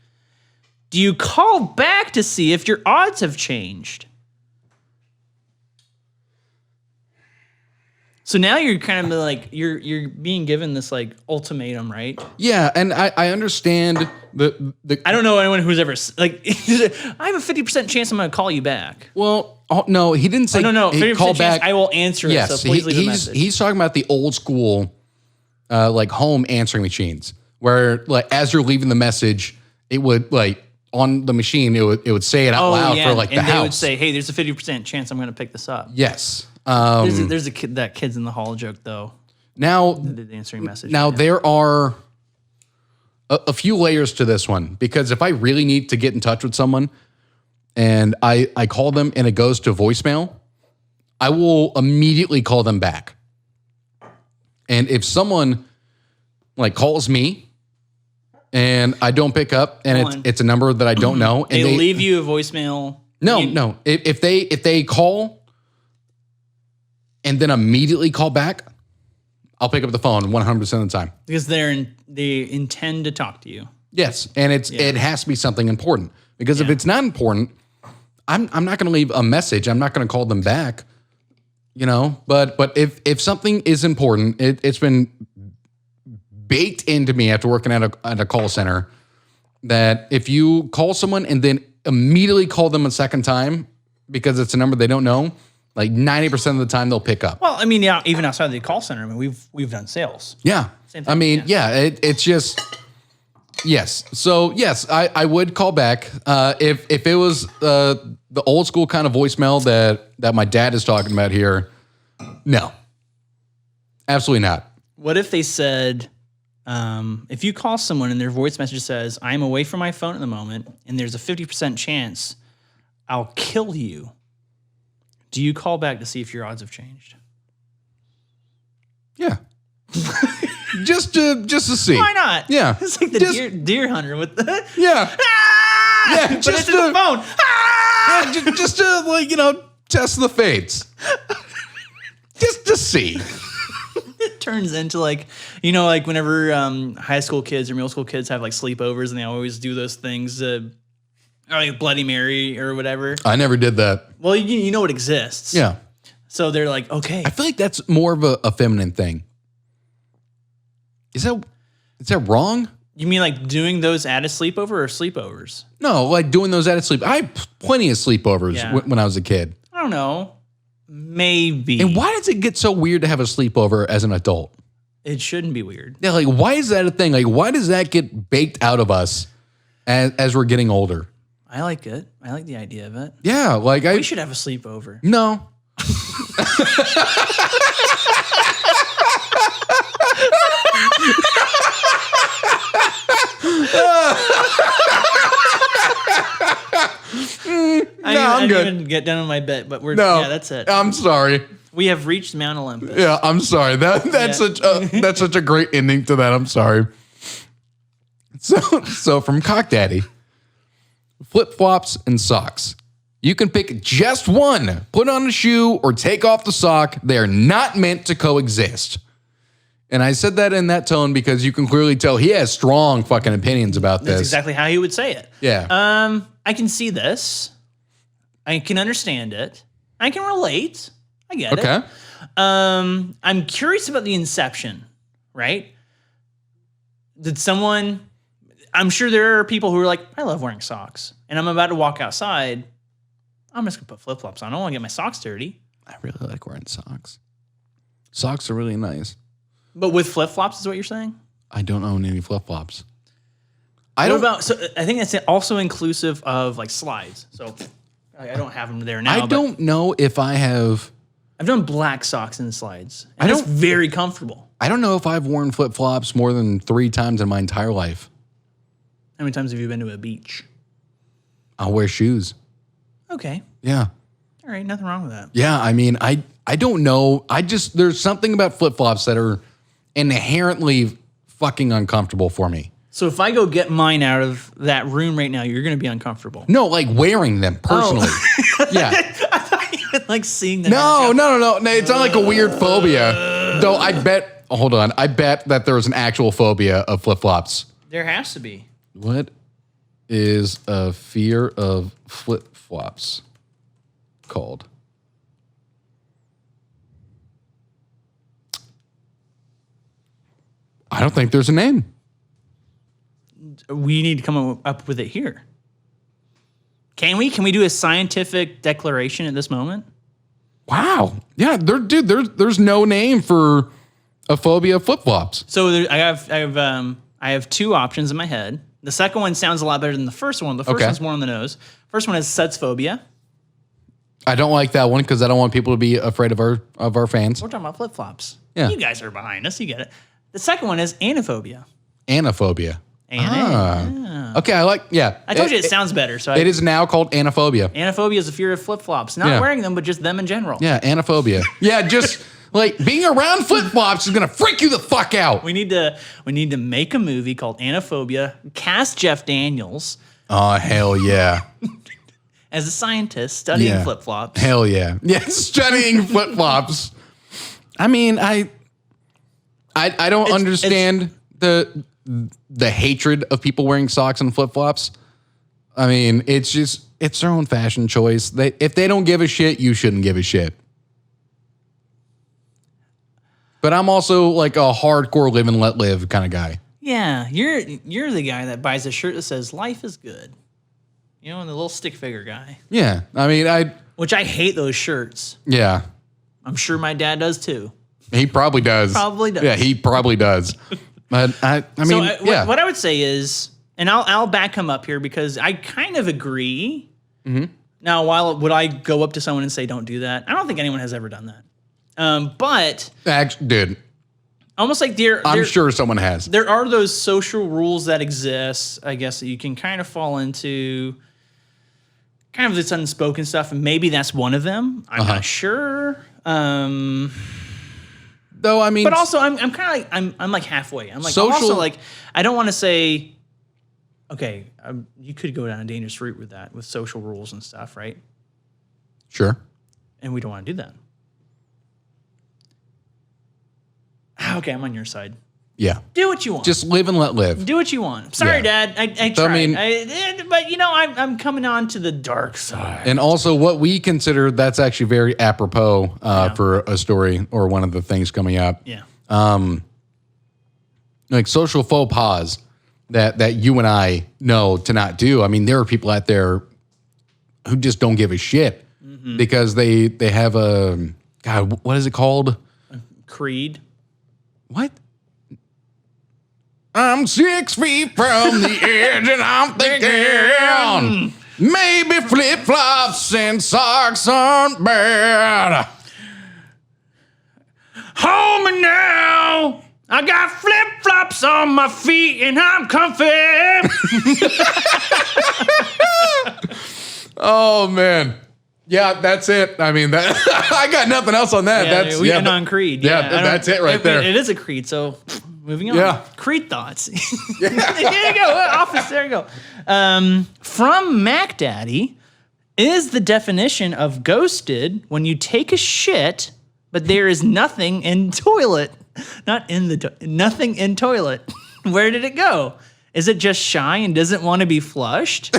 do you call back to see if your odds have changed? So now you're kind of like, you're being given this like ultimatum, right? Yeah, and I understand the I don't know anyone who's ever like, I have a 50% chance I'm going to call you back. Well, no, he didn't say no, 50% call chance back. I will answer it, so please leave a message. He's talking about the old school, like home answering machines, where like as you're leaving the message, it would like on the machine, it would say it out loud for like the house. And they would say, hey, there's a 50% chance I'm going to pick this up. Yes. There's a kid, that kids in the hall joke though. Now, the answering message. Now there are a few layers to this one, because if I really need to get in touch with someone and I call them and it goes to voicemail, I will immediately call them back. And if someone like calls me and I don't pick up and it's a number that I don't know, and they leave you a voicemail. No. If they call and then immediately call back, I'll pick up the phone 100% of the time. Because they intend to talk to you. Yes, and it has to be something important. Because if it's not important, I'm not going to leave a message. I'm not going to call them back. You know, but if something is important, it's been baked into me after working at a call center that if you call someone and then immediately call them a second time because it's a number they don't know, like 90% of the time they'll pick up. Well, I mean, yeah, even outside the call center, I mean, we've done sales. Yeah. Same thing, I mean, it's just, yes. So, yes, I would call back. If it was the old school kind of voicemail that my dad is talking about here, no. Absolutely not. What if they said, if you call someone and their voice message says, I'm away from my phone at the moment, and there's a 50% chance I'll kill you, do you call back to see if your odds have changed? Yeah. just to see. Why not? Yeah. It's like the deer hunter with the... Yeah. Ah! Yeah, But just it's in the phone. Ah! Yeah, just to, like, test the fates. Just to see. It turns into like whenever high school kids or middle school kids have like sleepovers and they always do those things, or like Bloody Mary or whatever. I never did that. Well, you know it exists. Yeah. So they're like, okay. I feel like that's more of a feminine thing. Is that wrong? You mean like doing those at a sleepover or sleepovers? No, like doing those at a sleep. I had plenty of sleepovers when I was a kid. I don't know. Maybe. And why does it get so weird to have a sleepover as an adult? It shouldn't be weird. Yeah, like why is that a thing? Like why does that get baked out of us as we're getting older? I like it. I like the idea of it. Yeah, like We should have a sleepover. No. I'm good. I didn't even get done on my bit, but yeah, that's it. I'm sorry. We have reached Mount Olympus. Yeah, I'm sorry. That's such a great ending to that. I'm sorry. So from Cock Daddy, flip-flops and socks. You can pick just one. Put on a shoe or take off the sock. They are not meant to coexist. And I said that in that tone because you can clearly tell he has strong fucking opinions about this. That's exactly how he would say it. Yeah. I can see this. I can understand it. I can relate. I get it. Okay. I'm curious about the inception, right? I'm sure there are people who are like, I love wearing socks. And I'm about to walk outside. I'm just going to put flip-flops on. I don't want to get my socks dirty. I really like wearing socks. Socks are really nice. But with flip-flops is what you're saying? I don't own any flip-flops. So I think that's also inclusive of like slides. So I don't have them there now. I don't know if I have. I've done black socks in slides. And it's very comfortable. I don't know if I've worn flip-flops more than 3 times in my entire life. How many times have you been to a beach? I'll wear shoes. Okay. Yeah. All right. Nothing wrong with that. Yeah. I mean, I don't know. There's something about flip-flops that are inherently fucking uncomfortable for me. So if I go get mine out of that room right now, you're going to be uncomfortable. No, like wearing them personally. Yeah. I thought you meant like seeing them. No. It's not like a weird phobia. Though I bet that there's an actual phobia of flip-flops. There has to be. What is a fear of flip-flops called? I don't think there's a name. We need to come up with it here. Can we? Can we do a scientific declaration at this moment? Wow. Yeah, there's no name for a phobia of flip-flops. So I have 2 options in my head. The second one sounds a lot better than the first one. The first one's more on the nose. First one is suds phobia. I don't like that one because I don't want people to be afraid of our fans. We're talking about flip-flops. Yeah. You guys are behind us. You get it. The second one is anaphobia. Anaphobia. Yeah. Okay, I told you it sounds better. So it is now called anaphobia. Anaphobia is a fear of flip-flops. Not wearing them, but just them in general. Yeah, anaphobia. Yeah, just like being around flip-flops is gonna freak you the fuck out. We need to make a movie called Anaphobia. Cast Jeff Daniels. Oh hell yeah. As a scientist studying flip-flops. Hell yeah. Yeah, studying flip-flops. I mean, I don't understand the hatred of people wearing socks and flip-flops. I mean, it's their own fashion choice. If they don't give a shit, you shouldn't give a shit. But I'm also like a hardcore live and let live kind of guy. Yeah, you're the guy that buys a shirt that says "Life is good." You know, and the little stick figure guy. Yeah, I mean, Which I hate those shirts. Yeah. I'm sure my dad does too. He probably does. Probably does. Yeah, he probably does. But I mean, yeah. What I would say is, and I'll back him up here because I kind of agree. Mm-hmm. Now, while would I go up to someone and say, don't do that? I don't think anyone has ever done that. But Actually, dude, almost like I'm sure someone has. There are those social rules that exist, I guess, that you can kind of fall into, kind of this unspoken stuff, and maybe that's one of them. I'm not sure. Though, I mean, but also I'm kind of like I'm like halfway. I'm like also like I don't want to say, okay, you could go down a dangerous route with that, with social rules and stuff, right? Sure. And we don't want to do that. Okay, I'm on your side. Yeah. Do what you want. Just live and let live. Do what you want. Sorry, Dad. I tried. I mean, but you know, I'm coming on to the dark side. And also, what we consider that's actually very apropos for a story or one of the things coming up. Yeah. Like social faux pas that you and I know to not do. I mean, there are people out there who just don't give a shit because they have a God. What is it called? Creed. What? I'm 6 feet from the edge and I'm thinking maybe flip-flops and socks aren't bad. Hold me now. I got flip-flops on my feet and I'm comfy. Oh, man. Yeah, that's it. I mean, that I got nothing else on that. Yeah, we end on Creed. Yeah, that's it right there. It is a Creed, so moving on. Yeah. Creed thoughts. There you go. Office, there you go. From Mac Daddy, is the definition of ghosted when you take a shit, but there is nothing in toilet. Not in the nothing in toilet. Where did it go? Is it just shy and doesn't want to be flushed?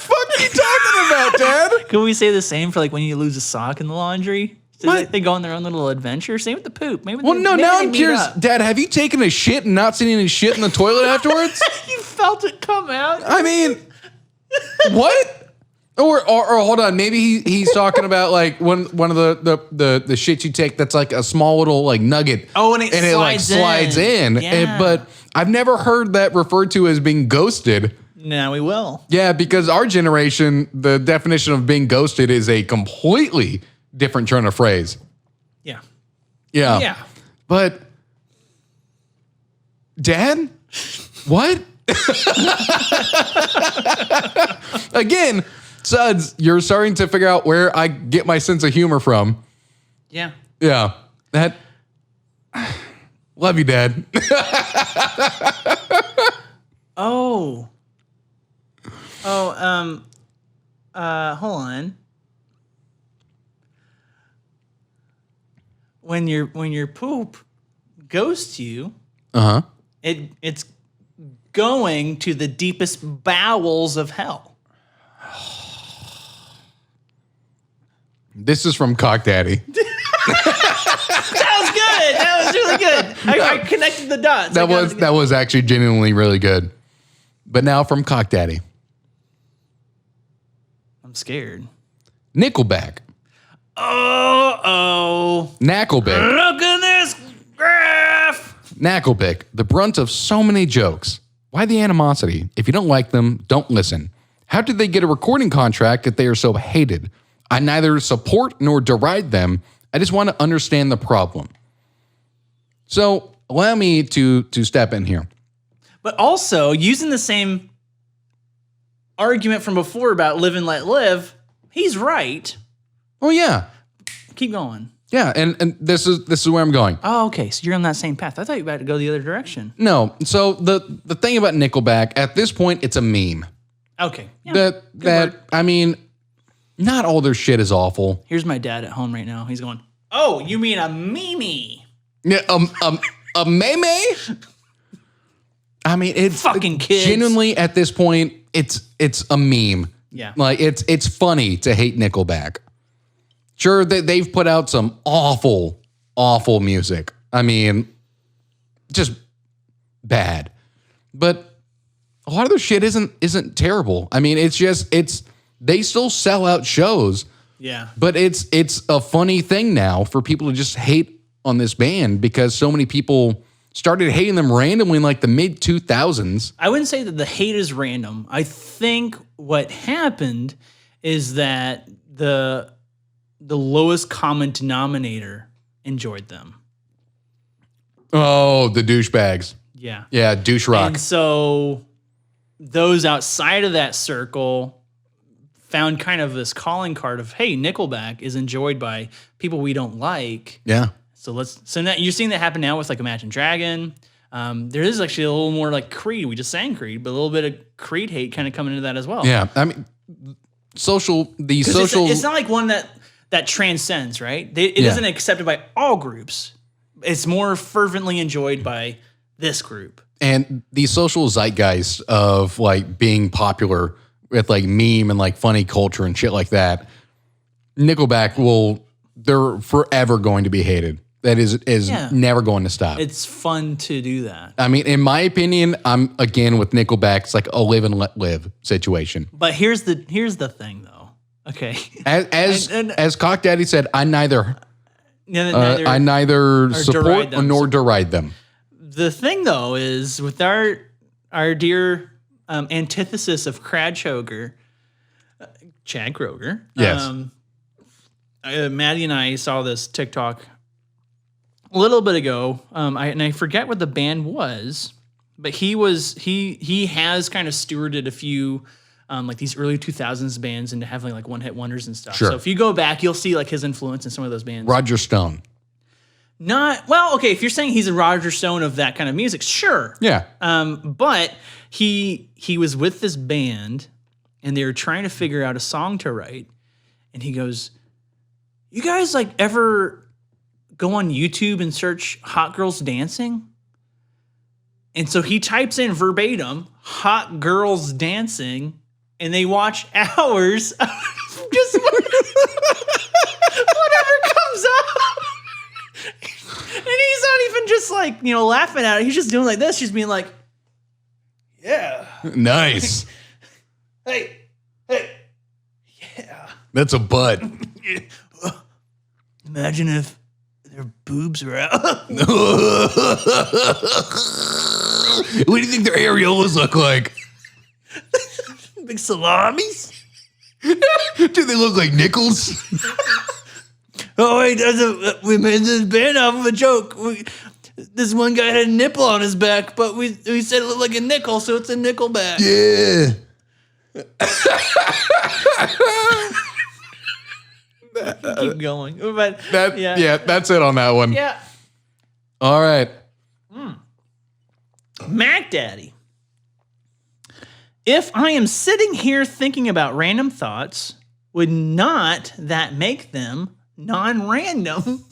What are you talking about, Dad? Can we say the same for like when you lose a sock in the laundry? So they go on their own little adventure. Same with the poop. Maybe now I'm curious. Dad, have you taken a shit and not seen any shit in the toilet afterwards? You felt it come out. I mean, what? Or hold on, maybe he's talking about like one of the shit you take that's like a small little like nugget. Oh, and it like slides in. Yeah. But I've never heard that referred to as being ghosted. Now we will. Yeah, because our generation, the definition of being ghosted is a completely different turn of phrase. Yeah. Yeah. Yeah. But, Dad, what? Again, Suds, you're starting to figure out where I get my sense of humor from. Yeah. Yeah. Love you, Dad. Oh, hold on. When your poop ghosts you, it's going to the deepest bowels of hell. This is from Cock Daddy. That was good. That was really good. I connected the dots. That was actually genuinely really good. But now from Cock Daddy. I'm scared. Nickelback. Oh. Knackleback. Look at this graph. Knackleback, the brunt of so many jokes. Why the animosity? If you don't like them, don't listen. How did they get a recording contract if they are so hated? I neither support nor deride them. I just want to understand the problem. So allow me to step in here. But also, using the same argument from before about live and let live, he's right. Oh, yeah. Keep going. Yeah, and this is where I'm going. Oh, okay. So you're on that same path. I thought you were about to go the other direction. No. So the thing about Nickelback, at this point, it's a meme. Okay. Yeah, I mean, not all their shit is awful. Here's my dad at home right now. He's going, oh, you mean a meme? Yeah, a meme? I mean, it's fucking kids. Genuinely, at this point, it's a meme. Yeah. Like, it's funny to hate Nickelback. Sure, they've put out some awful, awful music. I mean, just bad. But a lot of their shit isn't terrible. I mean, it's they still sell out shows. Yeah. But it's a funny thing now for people to just hate on this band because so many people started hating them randomly in like the mid 2000s. I wouldn't say that the hate is random. I think what happened is that the lowest common denominator enjoyed them. Oh, the douchebags. Yeah. Yeah, douche rock. And so those outside of that circle found kind of this calling card of, hey, Nickelback is enjoyed by people we don't like. Yeah. So now you're seeing that happen now with like Imagine Dragon. There is actually a little more like Creed. We just sang Creed, but a little bit of Creed hate kind of coming into that as well. Yeah. I mean, social. It's not like one that transcends, right? It isn't accepted by all groups. It's more fervently enjoyed by this group. And the social zeitgeist of like being popular with like meme and like funny culture and shit like that, Nickelback they're forever going to be hated. That is never going to stop. It's fun to do that. I mean, in my opinion, I'm again with Nickelback. It's like a live and let live situation. But here's the thing, though. Okay, as Cock Daddy said, I neither or support nor deride them. The thing, though, is with our dear antithesis of Chad Kroeger. Yes. Maddie and I saw this TikTok a little bit ago, and I forget what the band was, but he has kind of stewarded a few like these early 2000s bands into having like one-hit wonders and stuff. Sure. So if you go back, you'll see like his influence in some of those bands. Roger Stone. Okay, if you're saying he's a Roger Stone of that kind of music, sure. Yeah. But he was with this band, and they were trying to figure out a song to write, and he goes, "You guys like ever go on YouTube and search hot girls dancing?" And so he types in verbatim hot girls dancing, and they watch hours of just whatever comes up. And he's not even just like, laughing at it. He's just doing like this, just being like, yeah. Nice. Hey, yeah. That's a bud. Imagine if their boobs were out. What do you think their areolas look like? Big salamis? Do they look like nickels? Oh, wait, we made this band off of a joke. This one guy had a nipple on his back, but we said it looked like a nickel, so it's a Nickelback. Yeah. Keep going. But, that's it on that one. Yeah. All right. Mac Daddy. If I am sitting here thinking about random thoughts, would not that make them non-random?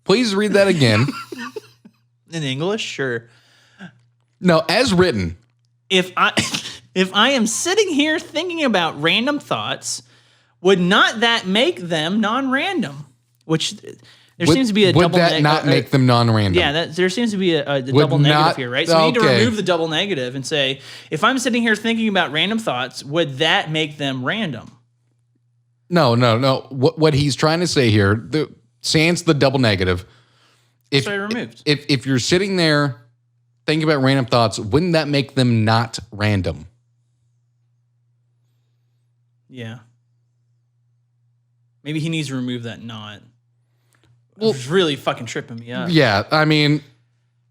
Please read that again. In English, sure. No, as written. If I am sitting here thinking about random thoughts, would not that make them non-random? Which there seems to be a double negative. Would that not make them non-random? Yeah, there seems to be a double negative here, right? So we need to remove the double negative and say, if I'm sitting here thinking about random thoughts, would that make them random? No. What he's trying to say here, sans the double negative. If you're sitting there thinking about random thoughts, wouldn't that make them not random? Yeah. Maybe he needs to remove that not. Well, it's really fucking tripping me up. Yeah, I mean,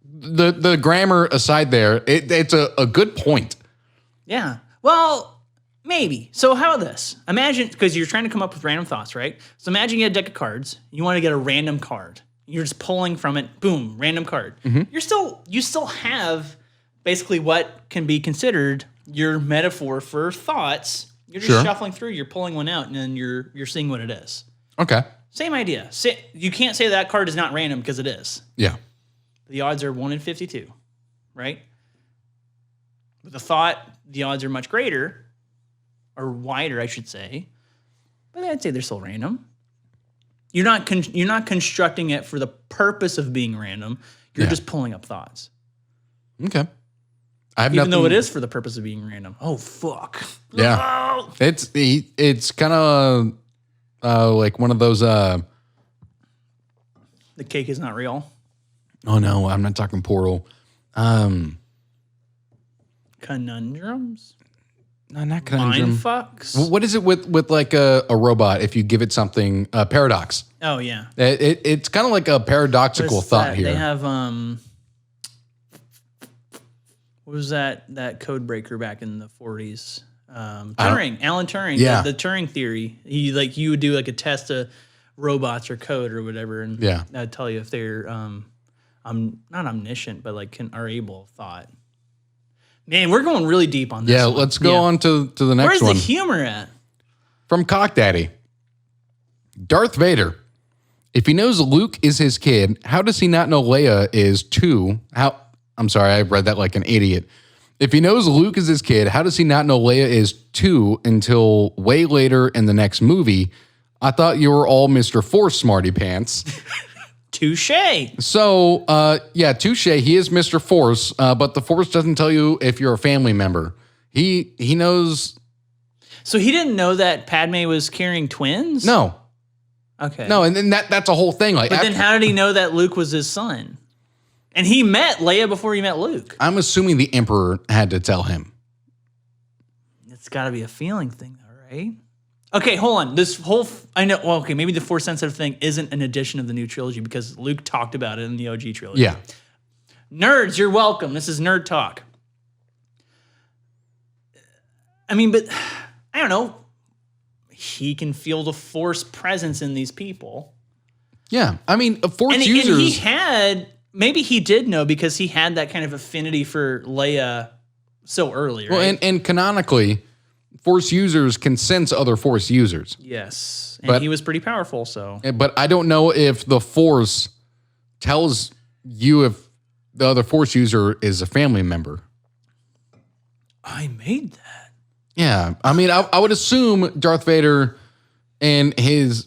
the grammar aside there, it's a good point. Yeah. Well, maybe. So how about this? Imagine, because you're trying to come up with random thoughts, right? So imagine you had a deck of cards. You want to get a random card. You're just pulling from it. Boom, random card. Mm-hmm. You still have basically what can be considered your metaphor for thoughts. You're just shuffling through. You're pulling one out, and then you're seeing what it is. Okay. Same idea. You can't say that card is not random because it is. Yeah. The odds are 1 in 52, right? With a thought, the odds are much greater, or wider, I should say. But I'd say they're still random. You're not constructing it for the purpose of being random. You're just pulling up thoughts. Okay. I have Even though it nothing- is for the purpose of being random. Oh, fuck. Yeah. Oh. It's kind of like one of those. The cake is not real. Oh no, I'm not talking Portal. Conundrums? No, not conundrum. Mind fucks? What is it with like a robot? If you give it something, paradox. Oh, yeah. It's kind of like a paradoxical What's thought that? here. They have, what was that code breaker back in the 40s? Turing, Alan Turing. Yeah. The Turing theory. You would do like a test of robots or code or whatever, and Yeah. that'd tell you if they're not omniscient, but like are able thought. Man, we're going really deep on this. Yeah, one. let's go on to the next Where's one. the humor at? From Cock Daddy. Darth Vader. If he knows Luke is his kid, how does he not know Leia is too? I'm sorry, I read that like an idiot. If he knows Luke is his kid, how does he not know Leia is too until way later in the next movie? I thought you were all Mr. Force smarty pants. Touche. So, touche. He is Mr. Force, but the Force doesn't tell you if you're a family member. He knows. So he didn't know that Padme was carrying twins? No, Okay. no, and then that's a whole thing. Like, But then how did he know that Luke was his son? And he met Leia before he met Luke. I'm assuming the Emperor had to tell him. It's got to be a feeling thing, though, right? Okay, hold on. This whole, I know, well, okay, maybe the Force sensitive thing isn't an addition of the new trilogy because Luke talked about it in the OG trilogy. Yeah, Nerds, you're welcome. This is Nerd Talk. I mean, but I don't know. He can feel the Force presence in these people. yeah. I mean, Force And users. he had, maybe he did know because he had that kind of affinity for Leia so early, right? well, and canonically, Force users can sense other Force users. Yes. And But- he was pretty powerful, so. But I don't know if the Force tells you if the other Force user is a family member. I made that. Yeah. I mean, I would assume Darth Vader and his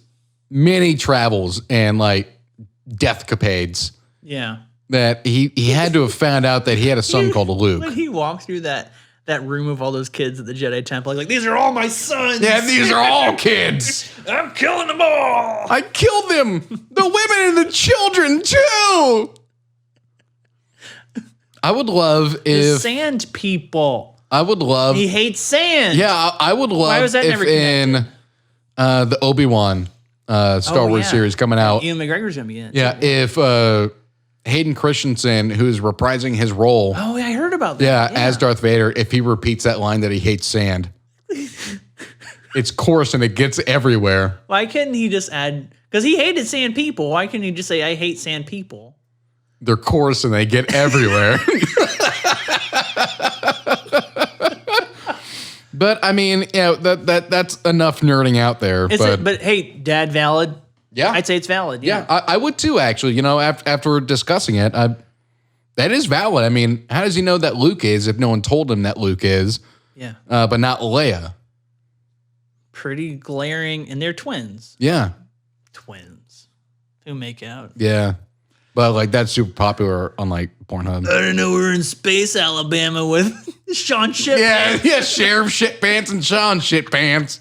many travels and like death capades Yeah. that he had to have found out that he had a son called When Luke. he walked through that room of all those kids at the Jedi Temple, like, these are all my sons. Yeah, these are all kids. I'm killing them all. I killed them. The women and the children too. I would love The if sand people. I would love. He hates sand. Yeah, I would love Why was that if never in the Obi-Wan Star Wars yeah. series coming out. Ian McGregor's going to be in it. Yeah, if Hayden Christensen, who's reprising his role, Oh, yeah, I heard about that. as Darth Vader, if he repeats that line that he hates sand, it's coarse and it gets everywhere. Why couldn't he just add, because he hated sand people. Why couldn't he just say, I hate sand people? They're coarse and they get everywhere. But I mean, that's enough nerding out there. But hey, Dad, valid. Yeah. I'd say it's valid. Yeah, I would too, actually. You know, after discussing it, that is valid. I mean, how does he know that Luke is if no one told him that Luke is, Yeah. but not Leia? Pretty glaring. And they're twins. Yeah, Twins. Who make out. yeah. But like that's super popular on like Pornhub. I don't know. We're in space, Alabama with Sean Ship. Yeah, Sheriff Shit Pants and Sean Shit Pants.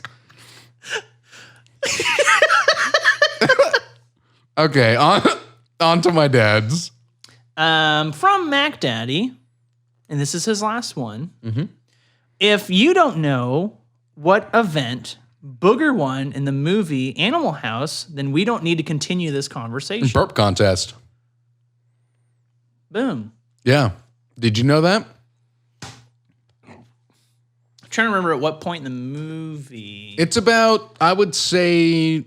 Okay, on to my dad's. From Mac Daddy, and this is his last one. Mm-hmm. If you don't know what event Booger won in the movie Animal House, then we don't need to continue this conversation. Burp contest. Boom. Yeah. Did you know that? I'm trying to remember at what point in the movie. It's about, I would say,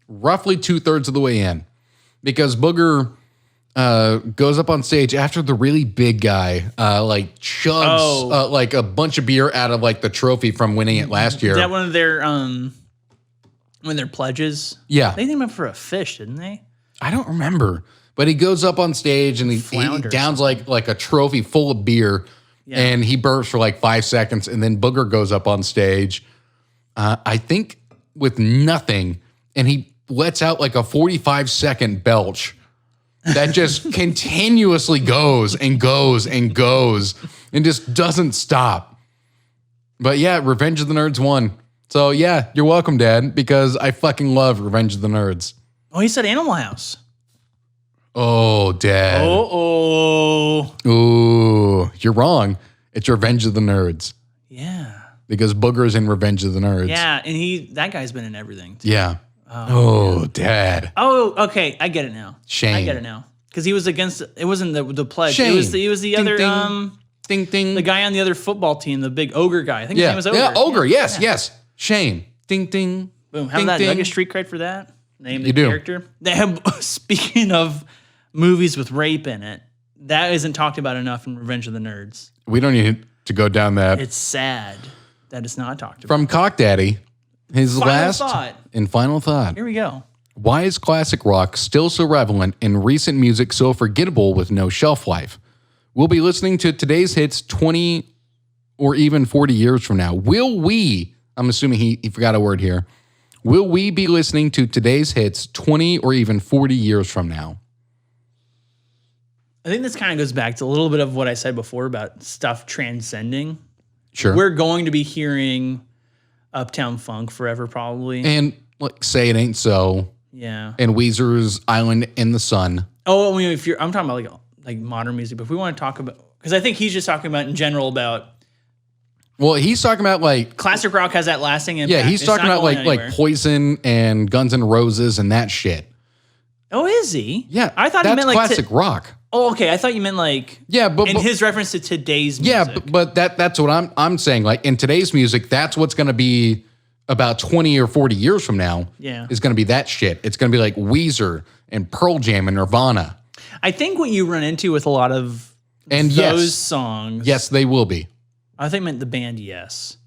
roughly 2/3 of the way in, because Booger goes up on stage after the really big guy like chugs like a bunch of beer out of like the trophy from winning it last year. Is that one of their pledges? Yeah. They named him for a fish, didn't they? I don't remember, but he goes up on stage and he Flounder. downs like a trophy full of beer, and he burps for like 5 seconds, and then Booger goes up on stage, I think with nothing, and he lets out like a 45-second belch. that just continuously goes and goes and goes and just doesn't stop. But yeah, Revenge of the Nerds won. So yeah, you're welcome, Dad, because I fucking love Revenge of the Nerds. Oh, he said Animal House. Oh, Dad. Ooh, you're wrong. It's Revenge of the Nerds. Yeah. Because Booger's in Revenge of the Nerds. Yeah, and that guy's been in everything, too. Yeah. Oh, Dad. Oh, okay. I get it now. Shame. I get it now. Because he was against, it wasn't the pledge. Shame. He was the Ding, other, ding. Ding, ding. the guy on the other football team, the big ogre guy. I think his name was Ogre. Yeah, Ogre. Yes. Shame. Ding, ding. Boom. How that? Do I get street cred for that? Name the You do. character. They have, speaking of movies with rape in it, that isn't talked about enough in Revenge of the Nerds. We don't need to go down that. It's sad that it's not talked about. From Cock Daddy, his final thought. Here we go. Why is classic rock still so relevant and recent music so forgettable with no shelf life? We'll be listening to today's hits 20 or even 40 years from now. Will we, I'm assuming he forgot a word here, will we be listening to today's hits 20 or even 40 years from now? I think this kind of goes back to a little bit of what I said before about stuff transcending. Sure. We're going to be hearing Uptown Funk forever, probably. And like Say It Ain't So. Yeah. And Weezer's Island in the Sun. Oh, I mean, I'm talking about like modern music, but if we want to talk about, because I think he's just talking about in general about. Well, he's talking about like classic rock has that lasting impact. Yeah, he's talking about like Poison and Guns N' Roses and that shit. Oh, is he? Yeah, I thought he meant like classic rock. Oh, okay. I thought you meant like but his reference to today's music. Yeah, but that's what I'm saying. Like in today's music, that's what's going to be about 20 or 40 years from now. Yeah, is going to be that shit. It's going to be like Weezer and Pearl Jam and Nirvana. I think what you run into with a lot of those songs. Yes, they will be. I think I meant the band Yes,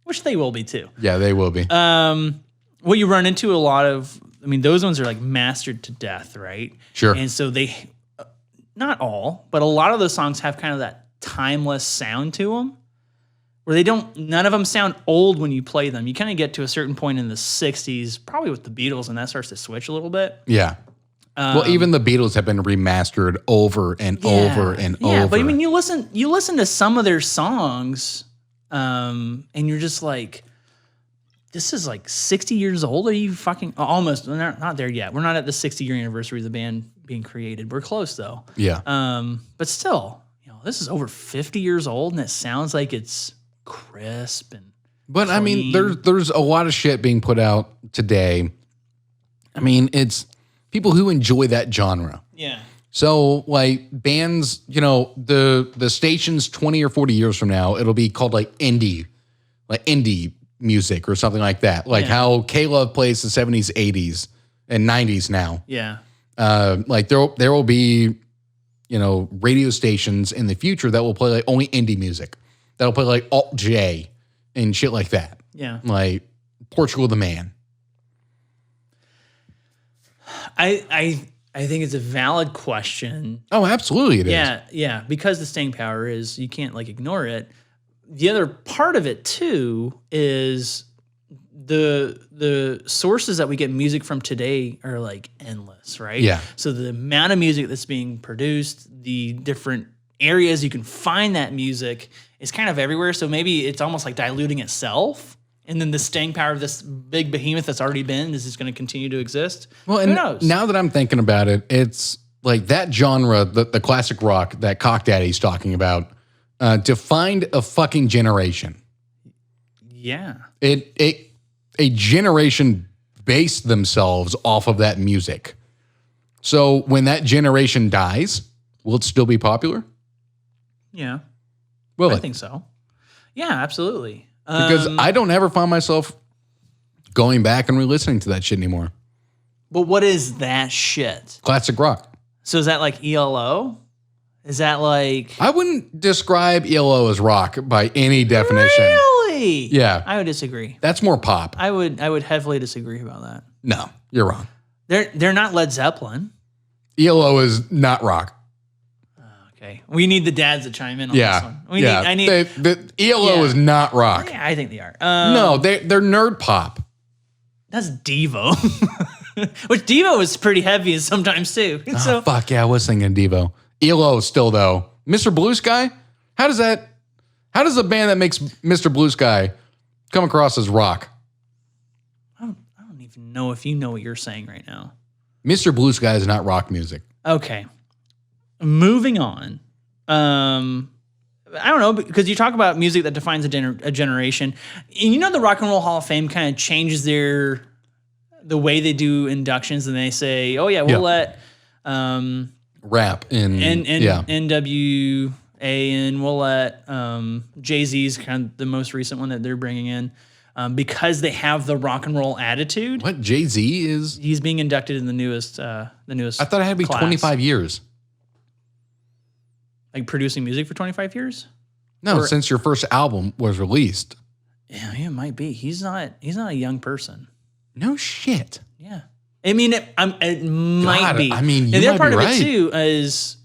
which they will be too. Yeah, they will be. What you run into a lot of, I mean, those ones are like mastered to death, right? Sure. And so they, not all, but a lot of those songs have kind of that timeless sound to them, where none of them sound old when you play them. You kind of get to a certain point in the 60s, probably with the Beatles, and that starts to switch a little bit. Yeah. Well, even the Beatles have been remastered over and over and over. Yeah, but I mean, you listen to some of their songs, and you're just like, this is like 60 years old. Are you fucking almost? Not there yet. We're not at the 60-year anniversary of the band being created. We're close though. Yeah. But still, this is over 50 years old, and it sounds like it's crisp and. But clean. I mean, there's a lot of shit being put out today. I mean, it's people who enjoy that genre. Yeah. So like bands, the stations 20 or 40 years from now, it'll be called like indie music or something like that. Like how K-Love plays the 70s, 80s, and 90s now. Yeah. Like there will be, radio stations in the future that will play like only indie music. That'll play like Alt J and shit like that. Yeah. Like Portugal the Man. I think it's a valid question. Oh, absolutely it is. Yeah, because the staying power is you can't like ignore it. The other part of it too is the sources that we get music from today are like endless, right? Yeah. So the amount of music that's being produced, the different areas you can find that music is kind of everywhere. So maybe it's almost like diluting itself. And then the staying power of this big behemoth that's already been is just going to continue to exist. Well, who knows? Now that I'm thinking about it, it's like that genre, the classic rock that Cock Daddy's talking about, defined a fucking generation. Yeah. A generation based themselves off of that music. So when that generation dies, will it still be popular? Yeah. Will I it? think so. Yeah, absolutely. Because I don't ever find myself going back and re-listening to that shit anymore. But what is that shit? Classic rock. So is that like ELO? Is that like... I wouldn't describe ELO as rock by any definition. Really? Yeah. I would disagree. That's more pop. I would heavily disagree about that. No, you're wrong. They're not Led Zeppelin. ELO is not rock. Okay. We need the dads to chime in on this one. I need the ELO is not rock. Yeah, I think they are. No, they're nerd pop. That's Devo. Which Devo was pretty heavy sometimes too. So Fuck yeah, I was thinking Devo. ELO still though. Mr. Blue Sky? How does a band that makes Mr. Blue Sky come across as rock? I don't even know if you know what you're saying right now. Mr. Blue Sky is not rock music. Okay. Moving on. I don't know, because you talk about music that defines a generation. And you know the Rock and Roll Hall of Fame kind of changes the way they do inductions, and they say, oh yeah, we'll let rap in NWA, and we'll let Jay-Z's kind of the most recent one that they're bringing in, because they have the rock and roll attitude. What, Jay-Z is? He's being inducted in the newest. I thought it had to be class. 25 years. Like producing music for 25 years? No, since your first album was released. Yeah, it might be. He's not a young person. No shit. Yeah. I mean, it might be. I mean, and the you other part might be of right. it too is,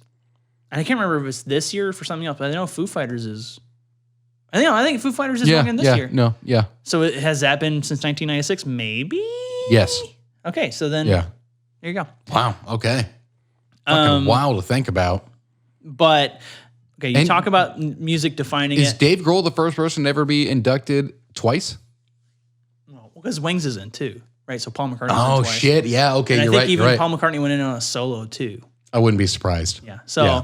I can't remember if it's this year or for something else, but I know Foo Fighters is. I think Foo Fighters is going this year. No, yeah. So has that been since 1996? Maybe. Yes. Okay, so then. Yeah. There you go. Wow. Okay. Fucking wild to think about. But okay, you talk about music defining Is it. Dave Grohl the first person to ever be inducted twice? Well, because Wings is in too, right? So Paul McCartney. Oh twice. shit! Yeah. Okay. And You're I think right. even You're right. Paul McCartney went in on a solo too. I wouldn't be surprised. Yeah. So. Yeah.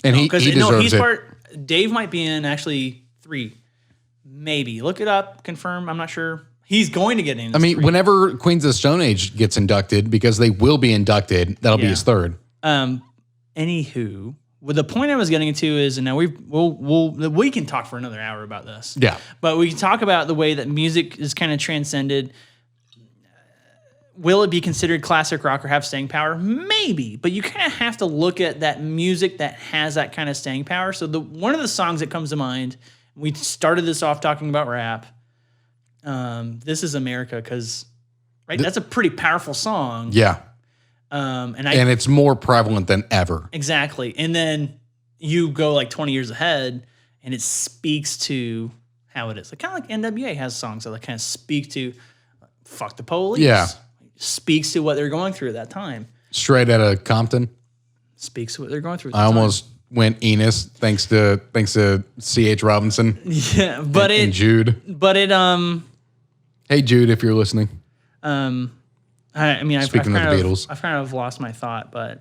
And he deserves he's it. Dave might be in actually 3, maybe. Look it up, confirm. I'm not sure. He's going to get in. I mean, 3. whenever Queens of the Stone Age gets inducted, because they will be inducted, that'll be his third. Anywho, well, the point I was getting into is, and now we can talk for another hour about this. Yeah. But we can talk about the way that music is kind of transcended. Will it be considered classic rock or have staying power? Maybe, but you kind of have to look at that music that has that kind of staying power. So one of the songs that comes to mind, we started this off talking about rap. This is America, because that's a pretty powerful song. Yeah. And it's more prevalent than ever. Exactly. And then you go like 20 years ahead, and it speaks to how it is. Like, kind of like NWA has songs that kind of speak to fuck the police. Yeah. Speaks to what they're going through at that time. Straight out of Compton. Speaks to what they're going through at I that almost went Enos thanks to C.H. Robinson. Yeah, but and Jude. But it Hey Jude, if you're listening. I mean, I've Speaking of the Beatles. I've kind of lost my thought, but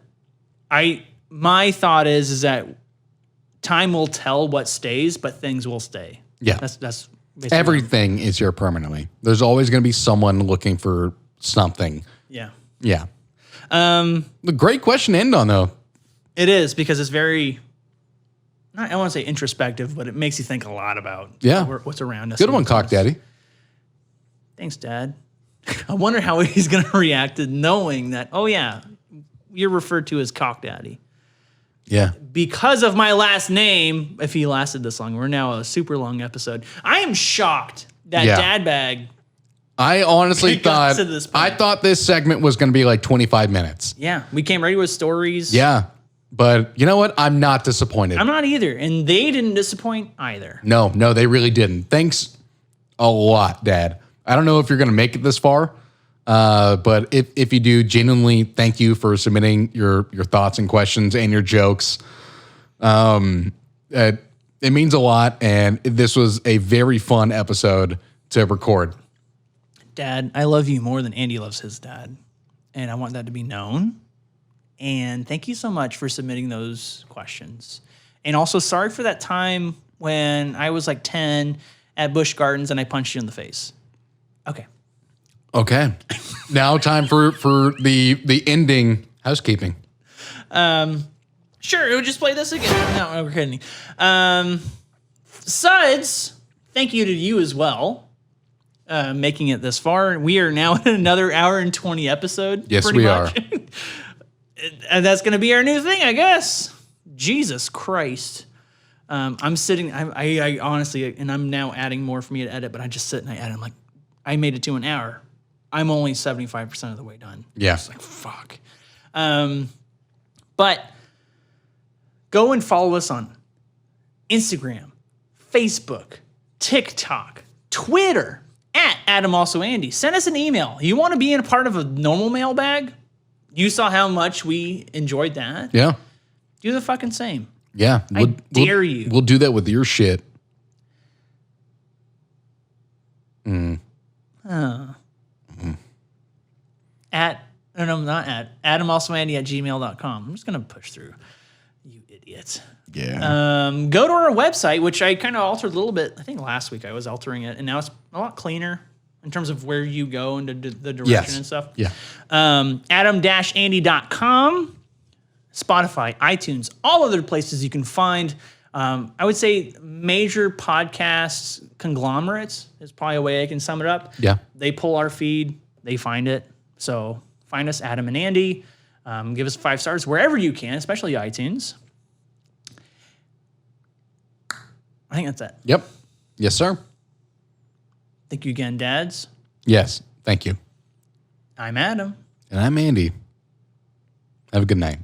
my thought is that time will tell what stays, but things will stay. Yeah. That's basically Everything is here permanently. There's always going to be someone looking for something. Yeah. Yeah. A great question to end on, though. It is, because it's very, I want to say introspective, but it makes you think a lot about what's around us. Good one, Cock Daddy. Thanks, Dad. I wonder how he's going to react to knowing that, oh yeah, you're referred to as Cock Daddy. Yeah. Because of my last name, if he lasted this long, we're now a super long episode. I am shocked that Dad Bag. I honestly thought this segment was going to be like 25 minutes. Yeah, we came ready with stories. Yeah, but you know what? I'm not disappointed. I'm not either, and they didn't disappoint either. No, they really didn't. Thanks a lot, Dad. I don't know if you're going to make it this far, but if you do, genuinely thank you for submitting your thoughts and questions and your jokes. It means a lot, and this was a very fun episode to record. Dad, I love you more than Andy loves his dad, and I want that to be known. And thank you so much for submitting those questions. And also, sorry for that time when I was like 10 at Busch Gardens and I punched you in the face. Okay. Now time for the ending housekeeping. Sure, we'll just play this again. No, we're kidding. Suds, thank you to you as well. Making it this far. We are now at another hour and 20 episode. Yes, we are. And that's going to be our new thing, I guess. Jesus Christ. I'm sitting, I honestly, and I'm now adding more for me to edit, but I just sit and I edit. I'm like, I made it to an hour. I'm only 75% of the way done. Yeah. It's like, fuck. But go and follow us on Instagram, Facebook, TikTok, Twitter, at Adam Also Andy. Send us an email. You want to be in a part of a normal mailbag? You saw how much we enjoyed that. Yeah. Do the fucking same. Yeah. I dare you. We'll do that with your shit. Adam Also Andy at gmail.com. I'm just going to push through. You idiots. Yeah. Go to our website, which I kind of altered a little bit. I think last week I was altering it, and now it's a lot cleaner in terms of where you go and the direction and stuff. Yeah. Adam-Andy.com, Spotify, iTunes, all other places you can find, I would say, major podcasts conglomerates is probably a way I can sum it up. Yeah. They pull our feed. They find it. So find us, Adam and Andy. Give us 5 stars wherever you can, especially iTunes. I think that's it. Yep. Yes, sir. Thank you again, dads. Yes. Thank you. I'm Adam. And I'm Andy. Have a good night.